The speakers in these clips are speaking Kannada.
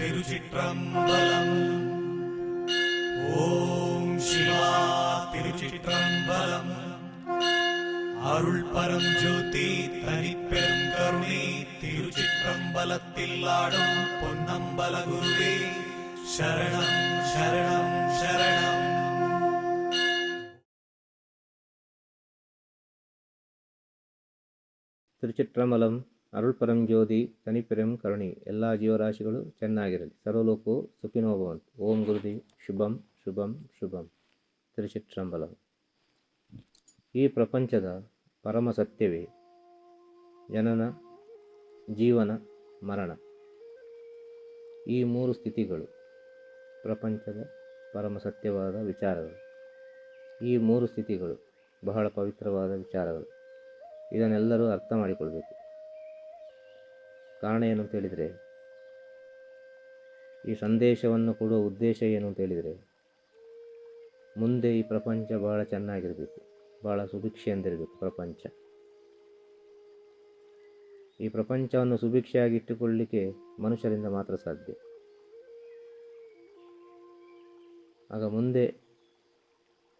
திருச்சிற்றம்பலம். ஓம் சிவா திருச்சிற்றம்பலம். அருள் பரம் ஜோதி தனிப்பெரும் கருணை திருச்சிற்றம்பலத்தில் ஆடும் பொன்னம்பல குருவே சரணம் சரணம் சரணம். ತಿರುಚಿಟ್ರಂಬಲಂ ಅರುಳ್ ಪರಂ ಜ್ಯೋತಿ ತನಿಪೆರಂ ಕರುಣಿ. ಎಲ್ಲ ಜೀವರಾಶಿಗಳು ಚೆನ್ನಾಗಿರಲಿ, ಸರ್ವಲೋಕವು ಸುಖಿನೋ ಭವಂತು. ಓಂ ಗುರುದೇವ್. ಶುಭಂ ಶುಭಂ ಶುಭಂ. ತಿರುಚಿಟ್ರಂಬಲಂ. ಈ ಪ್ರಪಂಚದ ಪರಮ ಸತ್ಯವೇ ಜನನ, ಜೀವನ, ಮರಣ. ಈ ಮೂರು ಸ್ಥಿತಿಗಳು ಪ್ರಪಂಚದ ಪರಮ ಸತ್ಯವಾದ ವಿಚಾರಗಳು. ಈ ಮೂರು ಸ್ಥಿತಿಗಳು ಬಹಳ ಪವಿತ್ರವಾದ ವಿಚಾರಗಳು. ಇದನ್ನೆಲ್ಲರೂ ಅರ್ಥ ಮಾಡಿಕೊಳ್ಬೇಕು. ಕಾರಣ ಏನು ಅಂತೇಳಿದರೆ, ಈ ಸಂದೇಶವನ್ನು ಕೊಡುವ ಉದ್ದೇಶ ಏನು ಅಂತೇಳಿದರೆ, ಮುಂದೆ ಈ ಪ್ರಪಂಚ ಬಹಳ ಚೆನ್ನಾಗಿರಬೇಕು, ಬಹಳ ಸುಭಿಕ್ಷೆಯಿಂದಿರಬೇಕು ಪ್ರಪಂಚ. ಈ ಪ್ರಪಂಚವನ್ನು ಸುಭಿಕ್ಷೆಯಾಗಿ ಇಟ್ಟುಕೊಳ್ಳಲಿಕ್ಕೆ ಮನುಷ್ಯರಿಂದ ಮಾತ್ರ ಸಾಧ್ಯ. ಆಗ ಮುಂದೆ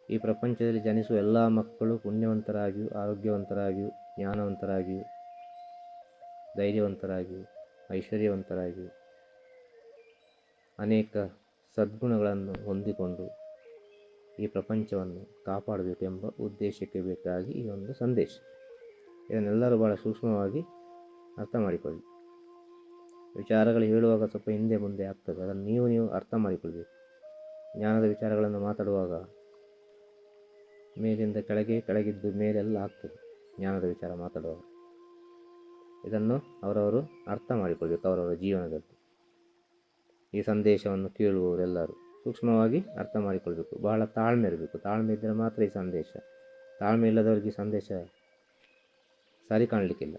ಈ ಪ್ರಪಂಚದಲ್ಲಿ ಜನಿಸುವ ಎಲ್ಲ ಮಕ್ಕಳು ಪುಣ್ಯವಂತರಾಗಿಯೂ, ಆರೋಗ್ಯವಂತರಾಗಿಯೂ, ಜ್ಞಾನವಂತರಾಗಿಯೂ, ಧೈರ್ಯವಂತರಾಗಿಯೂ, ಐಶ್ವರ್ಯವಂತರಾಗಿಯೂ, ಅನೇಕ ಸದ್ಗುಣಗಳನ್ನು ಹೊಂದಿಕೊಂಡು ಈ ಪ್ರಪಂಚವನ್ನು ಕಾಪಾಡಬೇಕೆಂಬ ಉದ್ದೇಶಕ್ಕೆ ಬೇಕಾಗಿ ಈ ಒಂದು ಸಂದೇಶ. ಇದನ್ನೆಲ್ಲರೂ ಭಾಳ ಸೂಕ್ಷ್ಮವಾಗಿ ಅರ್ಥ ಮಾಡಿಕೊಳ್ಳಿ. ವಿಚಾರಗಳು ಹೇಳುವಾಗ ಸ್ವಲ್ಪ ಹಿಂದೆ ಮುಂದೆ ಆಗ್ತದೆ, ಅದನ್ನು ನೀವು ಅರ್ಥ ಮಾಡಿಕೊಳ್ಬೇಕು. ಜ್ಞಾನದ ವಿಚಾರಗಳನ್ನು ಮಾತಾಡುವಾಗ ಮೇಲಿಂದ ಕೆಳಗೆ, ಕೆಳಗಿದ್ದು ಮೇಲೆಲ್ಲ ಆಗ್ತದೆ ಜ್ಞಾನದ ವಿಚಾರ ಮಾತಾಡುವಾಗ. ಇದನ್ನು ಅವರವರು ಅರ್ಥ ಮಾಡಿಕೊಳ್ಬೇಕು ಅವರವರ ಜೀವನದಲ್ಲಿ. ಈ ಸಂದೇಶವನ್ನು ಕೇಳುವವರೆಲ್ಲರೂ ಸೂಕ್ಷ್ಮವಾಗಿ ಅರ್ಥ ಮಾಡಿಕೊಳ್ಬೇಕು. ಬಹಳ ತಾಳ್ಮೆ ಇರಬೇಕು. ತಾಳ್ಮೆ ಇದ್ದರೆ ಮಾತ್ರ ಈ ಸಂದೇಶ. ತಾಳ್ಮೆ ಇಲ್ಲದವರಿಗೆ ಸಂದೇಶ ಸರಿ ಕಾಣಲಿಕ್ಕಿಲ್ಲ.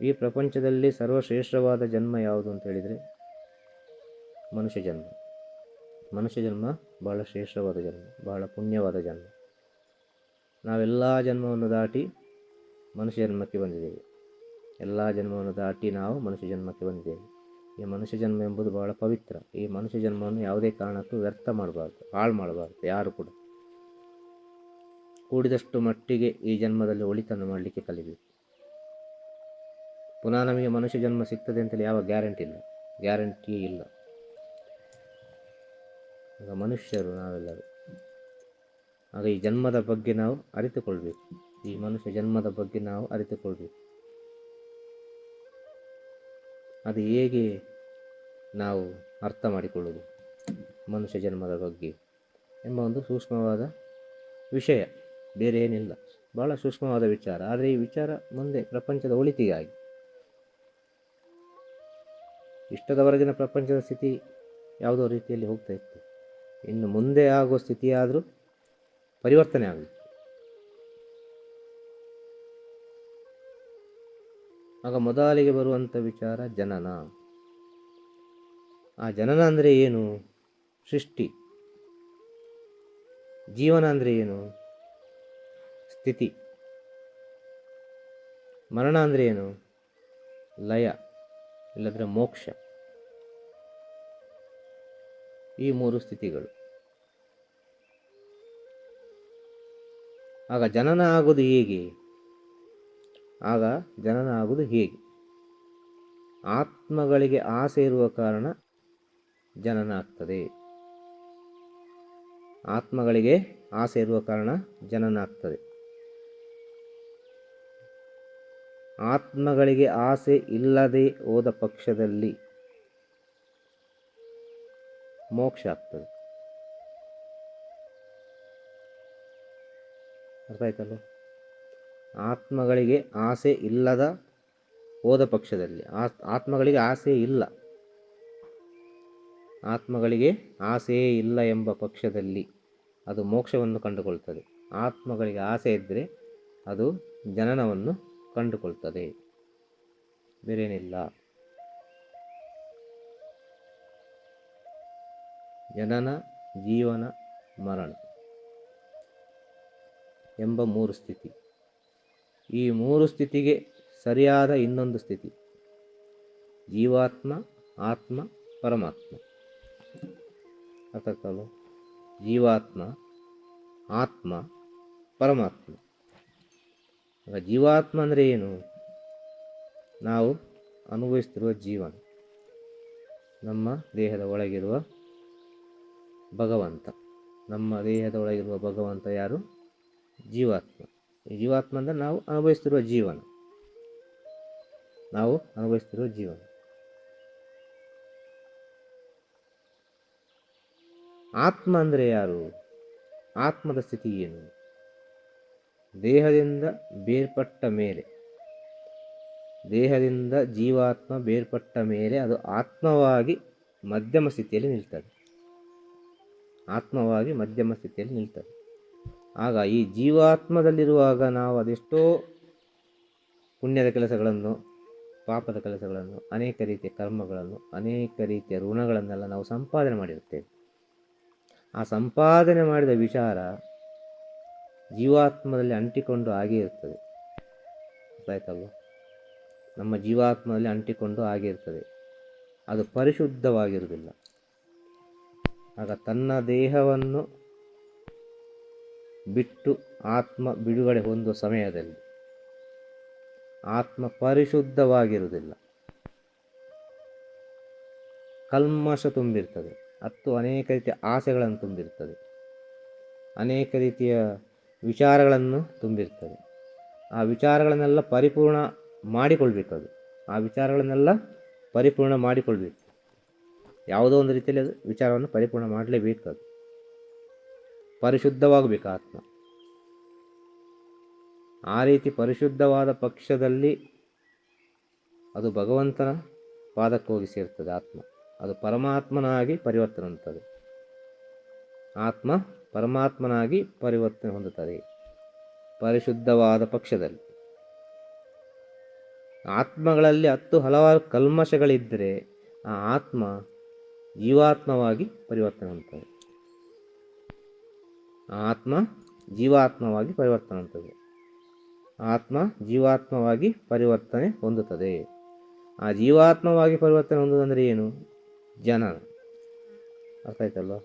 ಈ ಪ್ರಪಂಚದಲ್ಲಿ ಸರ್ವಶ್ರೇಷ್ಠವಾದ ಜನ್ಮ ಯಾವುದು ಅಂತ ಹೇಳಿದರೆ ಮನುಷ್ಯ ಜನ್ಮ. ಮನುಷ್ಯ ಜನ್ಮ ಬಹಳ ಶ್ರೇಷ್ಠವಾದ ಜನ್ಮ, ಬಹಳ ಪುಣ್ಯವಾದ ಜನ್ಮ. ನಾವೆಲ್ಲ ಜನ್ಮವನ್ನು ದಾಟಿ ಮನುಷ್ಯ ಜನ್ಮಕ್ಕೆ ಬಂದಿದ್ದೇವೆ. ಎಲ್ಲ ಜನ್ಮವನ್ನು ದಾಟಿ ನಾವು ಮನುಷ್ಯ ಜನ್ಮಕ್ಕೆ ಬಂದಿದ್ದೇವೆ. ಈ ಮನುಷ್ಯ ಜನ್ಮ ಎಂಬುದು ಬಹಳ ಪವಿತ್ರ. ಈ ಮನುಷ್ಯ ಜನ್ಮವನ್ನು ಯಾವುದೇ ಕಾರಣಕ್ಕೂ ವ್ಯರ್ಥ ಮಾಡಬಾರ್ದು, ಹಾಳು ಮಾಡಬಾರ್ದು ಯಾರು ಕೂಡ. ಕೂಡಿದಷ್ಟು ಮಟ್ಟಿಗೆ ಈ ಜನ್ಮದಲ್ಲಿ ಒಳಿತನ್ನು ಮಾಡಲಿಕ್ಕೆ ಕಲಿಬೇಕು. ಪುನಃ ನಮಗೆ ಮನುಷ್ಯ ಜನ್ಮ ಸಿಗ್ತದೆ ಅಂತೇಳಿ ಯಾವ ಗ್ಯಾರಂಟಿ ಇಲ್ಲ. ಆಗ ಮನುಷ್ಯರು ನಾವೆಲ್ಲರೂ. ಆಗ ಈ ಜನ್ಮದ ಬಗ್ಗೆ ನಾವು ಅರಿತುಕೊಳ್ಬೇಕು. ಈ ಮನುಷ್ಯ ಜನ್ಮದ ಬಗ್ಗೆ ನಾವು ಅರಿತುಕೊಳ್ಬೇಕು. ಅದು ಹೇಗೆ ನಾವು ಅರ್ಥ ಮಾಡಿಕೊಳ್ಳುವುದು ಮನುಷ್ಯ ಜನ್ಮದ ಬಗ್ಗೆ ಎಂಬ ಒಂದು ಸೂಕ್ಷ್ಮವಾದ ವಿಷಯ, ಬೇರೆ ಏನಿಲ್ಲ. ಭಾಳ ಸೂಕ್ಷ್ಮವಾದ ವಿಚಾರ. ಆದರೆ ಈ ವಿಚಾರ ಮುಂದೆ ಪ್ರಪಂಚದ ಒಳಿತಿಗಾಗಿ. ಇಷ್ಟದವರೆಗಿನ ಪ್ರಪಂಚದ ಸ್ಥಿತಿ ಯಾವುದೋ ರೀತಿಯಲ್ಲಿ ಹೋಗ್ತಾ ಇತ್ತು. ಇನ್ನು ಮುಂದೆ ಆಗುವ ಸ್ಥಿತಿಯಾದರೂ ಪರಿವರ್ತನೆ ಆಗಬೇಕು. ಆಗ ಮೊದಲಿಗೆ ಬರುವಂಥ ವಿಚಾರ ಜನನ. ಆ ಜನನ ಅಂದರೆ ಏನು? ಸೃಷ್ಟಿ. ಜೀವನ ಅಂದರೆ ಏನು? ಸ್ಥಿತಿ. ಮರಣ ಅಂದರೆ ಏನು? ಲಯ, ಇಲ್ಲದ್ರೆ ಮೋಕ್ಷ. ಈ ಮೂರು ಸ್ಥಿತಿಗಳು. ಆಗ ಜನನ ಆಗೋದು ಹೇಗೆ? ಆತ್ಮಗಳಿಗೆ ಆಸೆ ಇರುವ ಕಾರಣ ಜನನ ಆಗ್ತದೆ. ಆತ್ಮಗಳಿಗೆ ಆಸೆ ಇರುವ ಕಾರಣ ಜನನ ಆಗ್ತದೆ. ಆತ್ಮಗಳಿಗೆ ಆಸೆ ಇಲ್ಲದೆ ಹೋದ ಪಕ್ಷದಲ್ಲಿ ಮೋಕ್ಷ ಆಗ್ತದೆ. ಅರ್ಥ ಆಯ್ತಲ್ಲ? ಆತ್ಮಗಳಿಗೆ ಆಸೆ ಇಲ್ಲದ ಹೋದ ಪಕ್ಷದಲ್ಲಿ, ಆತ್ಮಗಳಿಗೆ ಆಸೆ ಇಲ್ಲ, ಆತ್ಮಗಳಿಗೆ ಆಸೆಯೇ ಇಲ್ಲ ಎಂಬ ಪಕ್ಷದಲ್ಲಿ ಅದು ಮೋಕ್ಷವನ್ನು ಕಂಡುಕೊಳ್ತದೆ. ಆತ್ಮಗಳಿಗೆ ಆಸೆ ಇದ್ದರೆ ಅದು ಜನನವನ್ನು ಕಂಡುಕೊಳ್ತದೆ, ಬೇರೇನಿಲ್ಲ. ಜನನ, ಜೀವನ, ಮರಣ ಎಂಬ ಮೂರು ಸ್ಥಿತಿ. ಈ ಮೂರು ಸ್ಥಿತಿಗೆ ಸರಿಯಾದ ಇನ್ನೊಂದು ಸ್ಥಿತಿ, ಜೀವಾತ್ಮ, ಆತ್ಮ, ಪರಮಾತ್ಮ. ಅರ್ಥ ಆಗ್ತಲ್ಲ? ಜೀವಾತ್ಮ, ಆತ್ಮ, ಪರಮಾತ್ಮ. ಜೀವಾತ್ಮ ಅಂದರೆ ಏನು? ನಾವು ಅನುಭವಿಸ್ತಿರುವ ಜೀವನ, ನಮ್ಮ ದೇಹದ ಒಳಗಿರುವ ಭಗವಂತ. ನಮ್ಮ ದೇಹದ ಒಳಗಿರುವ ಭಗವಂತ ಯಾರು? ಜೀವಾತ್ಮ. ಈ ಜೀವಾತ್ಮ ಅಂದರೆ ನಾವು ಅನುಭವಿಸ್ತಿರುವ ಜೀವನ, ನಾವು ಅನುಭವಿಸ್ತಿರುವ ಜೀವನ. ಆತ್ಮ ಅಂದರೆ ಯಾರು? ಆತ್ಮದ ಸ್ಥಿತಿ ಏನು? ದೇಹದಿಂದ ಬೇರ್ಪಟ್ಟ ಮೇಲೆ, ದೇಹದಿಂದ ಜೀವಾತ್ಮ ಬೇರ್ಪಟ್ಟ ಮೇಲೆ ಅದು ಆತ್ಮವಾಗಿ ಮಧ್ಯಮ ಸ್ಥಿತಿಯಲ್ಲಿ ನಿಲ್ತದೆ. ಆತ್ಮವಾಗಿ ಮಧ್ಯಮ ಸ್ಥಿತಿಯಲ್ಲಿ ನಿಲ್ತದೆ. ಆಗ ಈ ಜೀವಾತ್ಮದಲ್ಲಿರುವಾಗ ನಾವು ಅದೆಷ್ಟೋ ಪುಣ್ಯದ ಕೆಲಸಗಳನ್ನು, ಪಾಪದ ಕೆಲಸಗಳನ್ನು, ಅನೇಕ ರೀತಿಯ ಕರ್ಮಗಳನ್ನು, ಅನೇಕ ರೀತಿಯ ಋಣಗಳನ್ನೆಲ್ಲ ನಾವು ಸಂಪಾದನೆ ಮಾಡಿರುತ್ತೇವೆ. ಆ ಸಂಪಾದನೆ ಮಾಡಿದ ವಿಚಾರ ಜೀವಾತ್ಮದಲ್ಲಿ ಅಂಟಿಕೊಂಡು ಆಗೇ ಇರ್ತದೆ. ಆಯ್ತಲ್ವ? ನಮ್ಮ ಜೀವಾತ್ಮದಲ್ಲಿ ಅಂಟಿಕೊಂಡು ಆಗೇ ಇರ್ತದೆ. ಅದು ಪರಿಶುದ್ಧವಾಗಿರುವುದಿಲ್ಲ. ಆಗ ತನ್ನ ದೇಹವನ್ನು ಬಿಟ್ಟು ಆತ್ಮ ಬಿಡುಗಡೆ ಹೊಂದುವ ಸಮಯದಲ್ಲಿ ಆತ್ಮ ಪರಿಶುದ್ಧವಾಗಿರುವುದಿಲ್ಲ, ಕಲ್ಮಶ ತುಂಬಿರ್ತದೆ. ಅನೇಕ ರೀತಿಯ ಆಸೆಗಳನ್ನು ತುಂಬಿರ್ತದೆ, ಅನೇಕ ರೀತಿಯ ವಿಚಾರಗಳನ್ನು ತುಂಬಿರ್ತದೆ. ಆ ವಿಚಾರಗಳನ್ನೆಲ್ಲ ಪರಿಪೂರ್ಣ ಮಾಡಿಕೊಳ್ಬೇಕದು. ಆ ವಿಚಾರಗಳನ್ನೆಲ್ಲ ಪರಿಪೂರ್ಣ ಮಾಡಿಕೊಳ್ಬೇಕು. ಯಾವುದೋ ಒಂದು ರೀತಿಯಲ್ಲಿ ಅದು ವಿಚಾರವನ್ನು ಪರಿಪೂರ್ಣ ಮಾಡಲೇಬೇಕು. ಅದು ಪರಿಶುದ್ಧವಾಗಬೇಕು ಆತ್ಮ. ಆ ರೀತಿ ಪರಿಶುದ್ಧವಾದ ಪಕ್ಷದಲ್ಲಿ ಅದು ಭಗವಂತನ ಪಾದಕ್ಕೆ ಹೋಗಿ ಸೇರ್ತದೆ. ಆತ್ಮ ಅದು ಪರಮಾತ್ಮನಾಗಿ ಪರಿವರ್ತನೆ ಹೊಂದುತ್ತದೆ. ಆತ್ಮ ಪರಮಾತ್ಮನಾಗಿ ಪರಿವರ್ತನೆ ಹೊಂದುತ್ತದೆ ಪರಿಶುದ್ಧವಾದ ಪಕ್ಷದಲ್ಲಿ. ಆತ್ಮಗಳಲ್ಲಿ ಹಲವಾರು ಕಲ್ಮಶಗಳಿದ್ದರೆ ಆ ಆತ್ಮ ಜೀವಾತ್ಮವಾಗಿ ಪರಿವರ್ತನೆ ಹೊಂದುತ್ತದೆ. ಆತ್ಮ ಜೀವಾತ್ಮವಾಗಿ ಪರಿವರ್ತನೆ ಹೊಂದುತ್ತದೆ. ಆತ್ಮ ಜೀವಾತ್ಮವಾಗಿ ಪರಿವರ್ತನೆ ಹೊಂದುತ್ತದೆ. ಆ ಜೀವಾತ್ಮವಾಗಿ ಪರಿವರ್ತನೆ ಹೊಂದುವುದಂದರೆ ಏನು? ಜನನ. ಅರ್ಥ ಆಯ್ತಲ್ವ?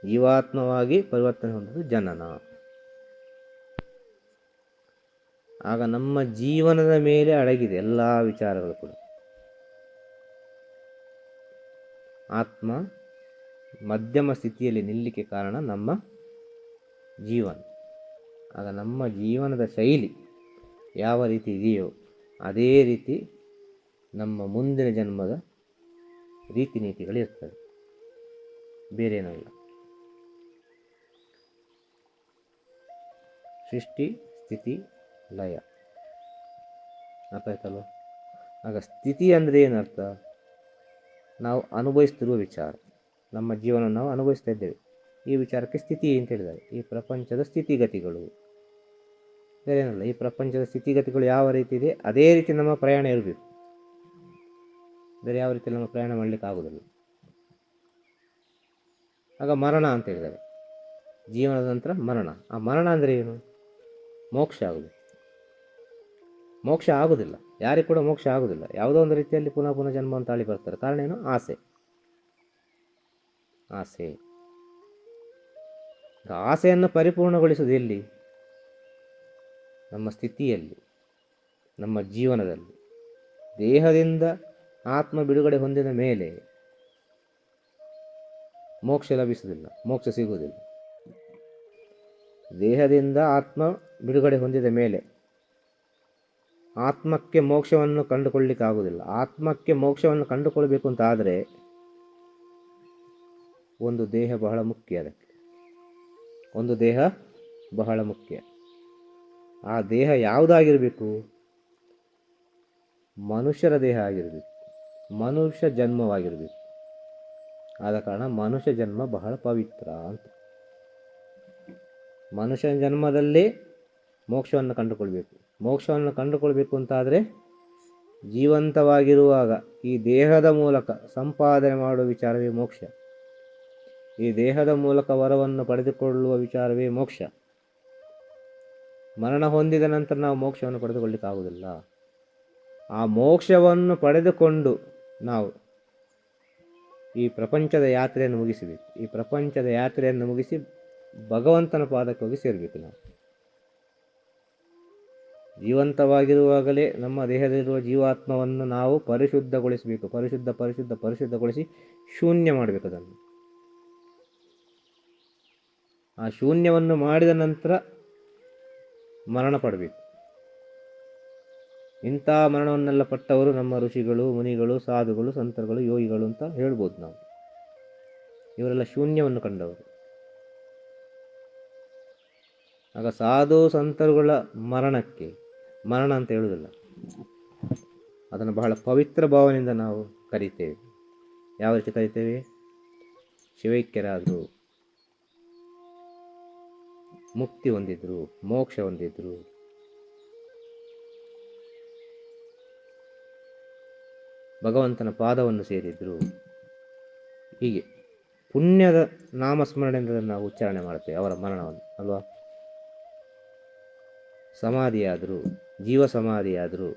ಜೀವಾತ್ಮವಾಗಿ ಪರಿವರ್ತನೆ ಹೊಂದುವುದು ಜನನ. ಆಗ ನಮ್ಮ ಜೀವನದ ಮೇಲೆ ಅಡಗಿದೆ ಎಲ್ಲ ವಿಚಾರಗಳು ಕೂಡ. ಆತ್ಮ ಮಧ್ಯಮ ಸ್ಥಿತಿಯಲ್ಲಿ ನಿಲ್ಲಲಿಕ್ಕೆ ಕಾರಣ ನಮ್ಮ ಜೀವನ. ಆಗ ನಮ್ಮ ಜೀವನದ ಶೈಲಿ ಯಾವ ರೀತಿ ಇದೆಯೋ ಅದೇ ರೀತಿ ನಮ್ಮ ಮುಂದಿನ ಜನ್ಮದ ರೀತಿ ನೀತಿಗಳಿರ್ತವೆ, ಬೇರೇನಲ್ಲ. ಸೃಷ್ಟಿ, ಸ್ಥಿತಿ, ಲಯ. ಅರ್ಥ ಆಯ್ತಲ್ವ? ಆಗ ಸ್ಥಿತಿ ಅಂದರೆ ಏನರ್ಥ? ನಾವು ಅನುಭವಿಸ್ತಿರುವ ವಿಚಾರ, ನಮ್ಮ ಜೀವನ ನಾವು ಅನುಭವಿಸ್ತಾ ಇದ್ದೇವೆ. ಈ ವಿಚಾರಕ್ಕೆ ಸ್ಥಿತಿ ಅಂತ ಹೇಳಿದ್ದಾರೆ. ಈ ಪ್ರಪಂಚದ ಸ್ಥಿತಿಗತಿಗಳು ಬೇರೇನಲ್ಲ. ಈ ಪ್ರಪಂಚದ ಸ್ಥಿತಿಗತಿಗಳು ಯಾವ ರೀತಿ ಇದೆ ಅದೇ ರೀತಿ ನಮ್ಮ ಪ್ರಯಾಣ ಇರಬೇಕು. ಬೇರೆ ಯಾವ ರೀತಿಯಲ್ಲಿ ನಮ್ಮ ಪ್ರಯಾಣ ಮಾಡಲಿಕ್ಕೆ ಆಗೋದಿಲ್ಲ. ಆಗ ಮರಣ ಅಂತ ಹೇಳಿದ್ದಾರೆ. ಜೀವನದ ನಂತರ ಮರಣ. ಆ ಮರಣ ಅಂದರೆ ಏನು? ಮೋಕ್ಷ ಆಗುವುದು. ಮೋಕ್ಷ ಆಗುವುದಿಲ್ಲ, ಯಾರಿಗೂ ಕೂಡ ಮೋಕ್ಷ ಆಗುವುದಿಲ್ಲ. ಯಾವುದೋ ಒಂದು ರೀತಿಯಲ್ಲಿ ಪುನಃ ಪುನಃ ಜನ್ಮವನ್ನು ತಾಳಿ ಬರ್ತಾರೆ. ಕಾರಣ ಏನು? ಆಸೆ. ಆಸೆ. ಆಸೆಯನ್ನು ಪರಿಪೂರ್ಣಗೊಳಿಸುವುದು ಎಲ್ಲಿ? ನಮ್ಮ ಸ್ಥಿತಿಯಲ್ಲಿ, ನಮ್ಮ ಜೀವನದಲ್ಲಿ. ದೇಹದಿಂದ ಆತ್ಮ ಬಿಡುಗಡೆ ಹೊಂದಿದ ಮೇಲೆ ಮೋಕ್ಷ ಲಭಿಸುವುದಿಲ್ಲ, ಮೋಕ್ಷ ಸಿಗುವುದಿಲ್ಲ. ದೇಹದಿಂದ ಆತ್ಮ ಬಿಡುಗಡೆ ಹೊಂದಿದ ಮೇಲೆ ಆತ್ಮಕ್ಕೆ ಮೋಕ್ಷವನ್ನು ಕಂಡುಕೊಳ್ಳಲಿಕ್ಕೆ ಆಗುವುದಿಲ್ಲ. ಆತ್ಮಕ್ಕೆ ಮೋಕ್ಷವನ್ನು ಕಂಡುಕೊಳ್ಬೇಕು ಅಂತ ಆದರೆ ಒಂದು ದೇಹ ಬಹಳ ಮುಖ್ಯ. ಅದಕ್ಕೆ ಒಂದು ದೇಹ ಬಹಳ ಮುಖ್ಯ. ಆ ದೇಹ ಯಾವುದಾಗಿರಬೇಕು? ಮನುಷ್ಯರ ದೇಹ ಆಗಿರಬೇಕು, ಮನುಷ್ಯ ಜನ್ಮವಾಗಿರಬೇಕು. ಆದ ಕಾರಣ ಮನುಷ್ಯ ಜನ್ಮ ಬಹಳ ಪವಿತ್ರ ಅಂತ. ಮನುಷ್ಯನ ಜನ್ಮದಲ್ಲೇ ಮೋಕ್ಷವನ್ನು ಕಂಡುಕೊಳ್ಬೇಕು. ಮೋಕ್ಷವನ್ನು ಕಂಡುಕೊಳ್ಬೇಕು ಅಂತಾದರೆ ಜೀವಂತವಾಗಿರುವಾಗ ಈ ದೇಹದ ಮೂಲಕ ಸಂಪಾದನೆ ಮಾಡುವ ವಿಚಾರವೇ ಮೋಕ್ಷ. ಈ ದೇಹದ ಮೂಲಕ ವರವನ್ನು ಪಡೆದುಕೊಳ್ಳುವ ವಿಚಾರವೇ ಮೋಕ್ಷ. ಮರಣ ಹೊಂದಿದ ನಂತರ ನಾವು ಮೋಕ್ಷವನ್ನು ಪಡೆದುಕೊಳ್ಳಿಕ್ಕೆ ಆಗುವುದಿಲ್ಲ. ಆ ಮೋಕ್ಷವನ್ನು ಪಡೆದುಕೊಂಡು ನಾವು ಈ ಪ್ರಪಂಚದ ಯಾತ್ರೆಯನ್ನು ಮುಗಿಸಬೇಕು. ಈ ಪ್ರಪಂಚದ ಯಾತ್ರೆಯನ್ನು ಮುಗಿಸಿ ಭಗವಂತನ ಪಾದಕ್ಕೆ ಹೋಗಿ ಸೇರಬೇಕು. ನಾವು ಜೀವಂತವಾಗಿರುವಾಗಲೇ ನಮ್ಮ ದೇಹದಲ್ಲಿರುವ ಜೀವಾತ್ಮವನ್ನು ನಾವು ಪರಿಶುದ್ಧಗೊಳಿಸಬೇಕು. ಪರಿಶುದ್ಧಗೊಳಿಸಿ ಶೂನ್ಯ ಮಾಡಬೇಕು. ಅದನ್ನು ಆ ಶೂನ್ಯವನ್ನು ಮಾಡಿದ ನಂತರ ಮರಣ ಪಡಬೇಕು. ಇಂಥ ಮರಣವನ್ನೆಲ್ಲ ಪಟ್ಟವರು ನಮ್ಮ ಋಷಿಗಳು, ಮುನಿಗಳು, ಸಾಧುಗಳು, ಸಂತರುಗಳು, ಯೋಗಿಗಳು ಅಂತ ಹೇಳ್ಬೋದು ನಾವು. ಇವರೆಲ್ಲ ಶೂನ್ಯವನ್ನು ಕಂಡವರು. ಆಗ ಸಾಧು ಸಂತರುಗಳ ಮರಣಕ್ಕೆ ಮರಣ ಅಂತ ಹೇಳುವುದಿಲ್ಲ, ಅದನ್ನು ಬಹಳ ಪವಿತ್ರ ಭಾವನೆಯಿಂದ ನಾವು ಕರೀತೇವೆ. ಯಾವ ರೀತಿ ಕರೀತೇವೆ? ಶಿವೈಕ್ಯರಾದರು, ಮುಕ್ತಿ ಹೊಂದಿದ್ರು, ಮೋಕ್ಷ ಹೊಂದಿದ್ರು, ಭಗವಂತನ ಪಾದವನ್ನು ಸೇರಿದ್ರು. ಹೀಗೆ ಪುಣ್ಯದ ನಾಮಸ್ಮರಣೆಯಿಂದ ನಾವು ಉಚ್ಚಾರಣೆ ಮಾಡ್ತೇವೆ ಅವರ ಮರಣವನ್ನು, ಅಲ್ವಾ? ಸಮಾಧಿಯಾದರು, ಜೀವ ಸಮಾಧಿಯಾದರು,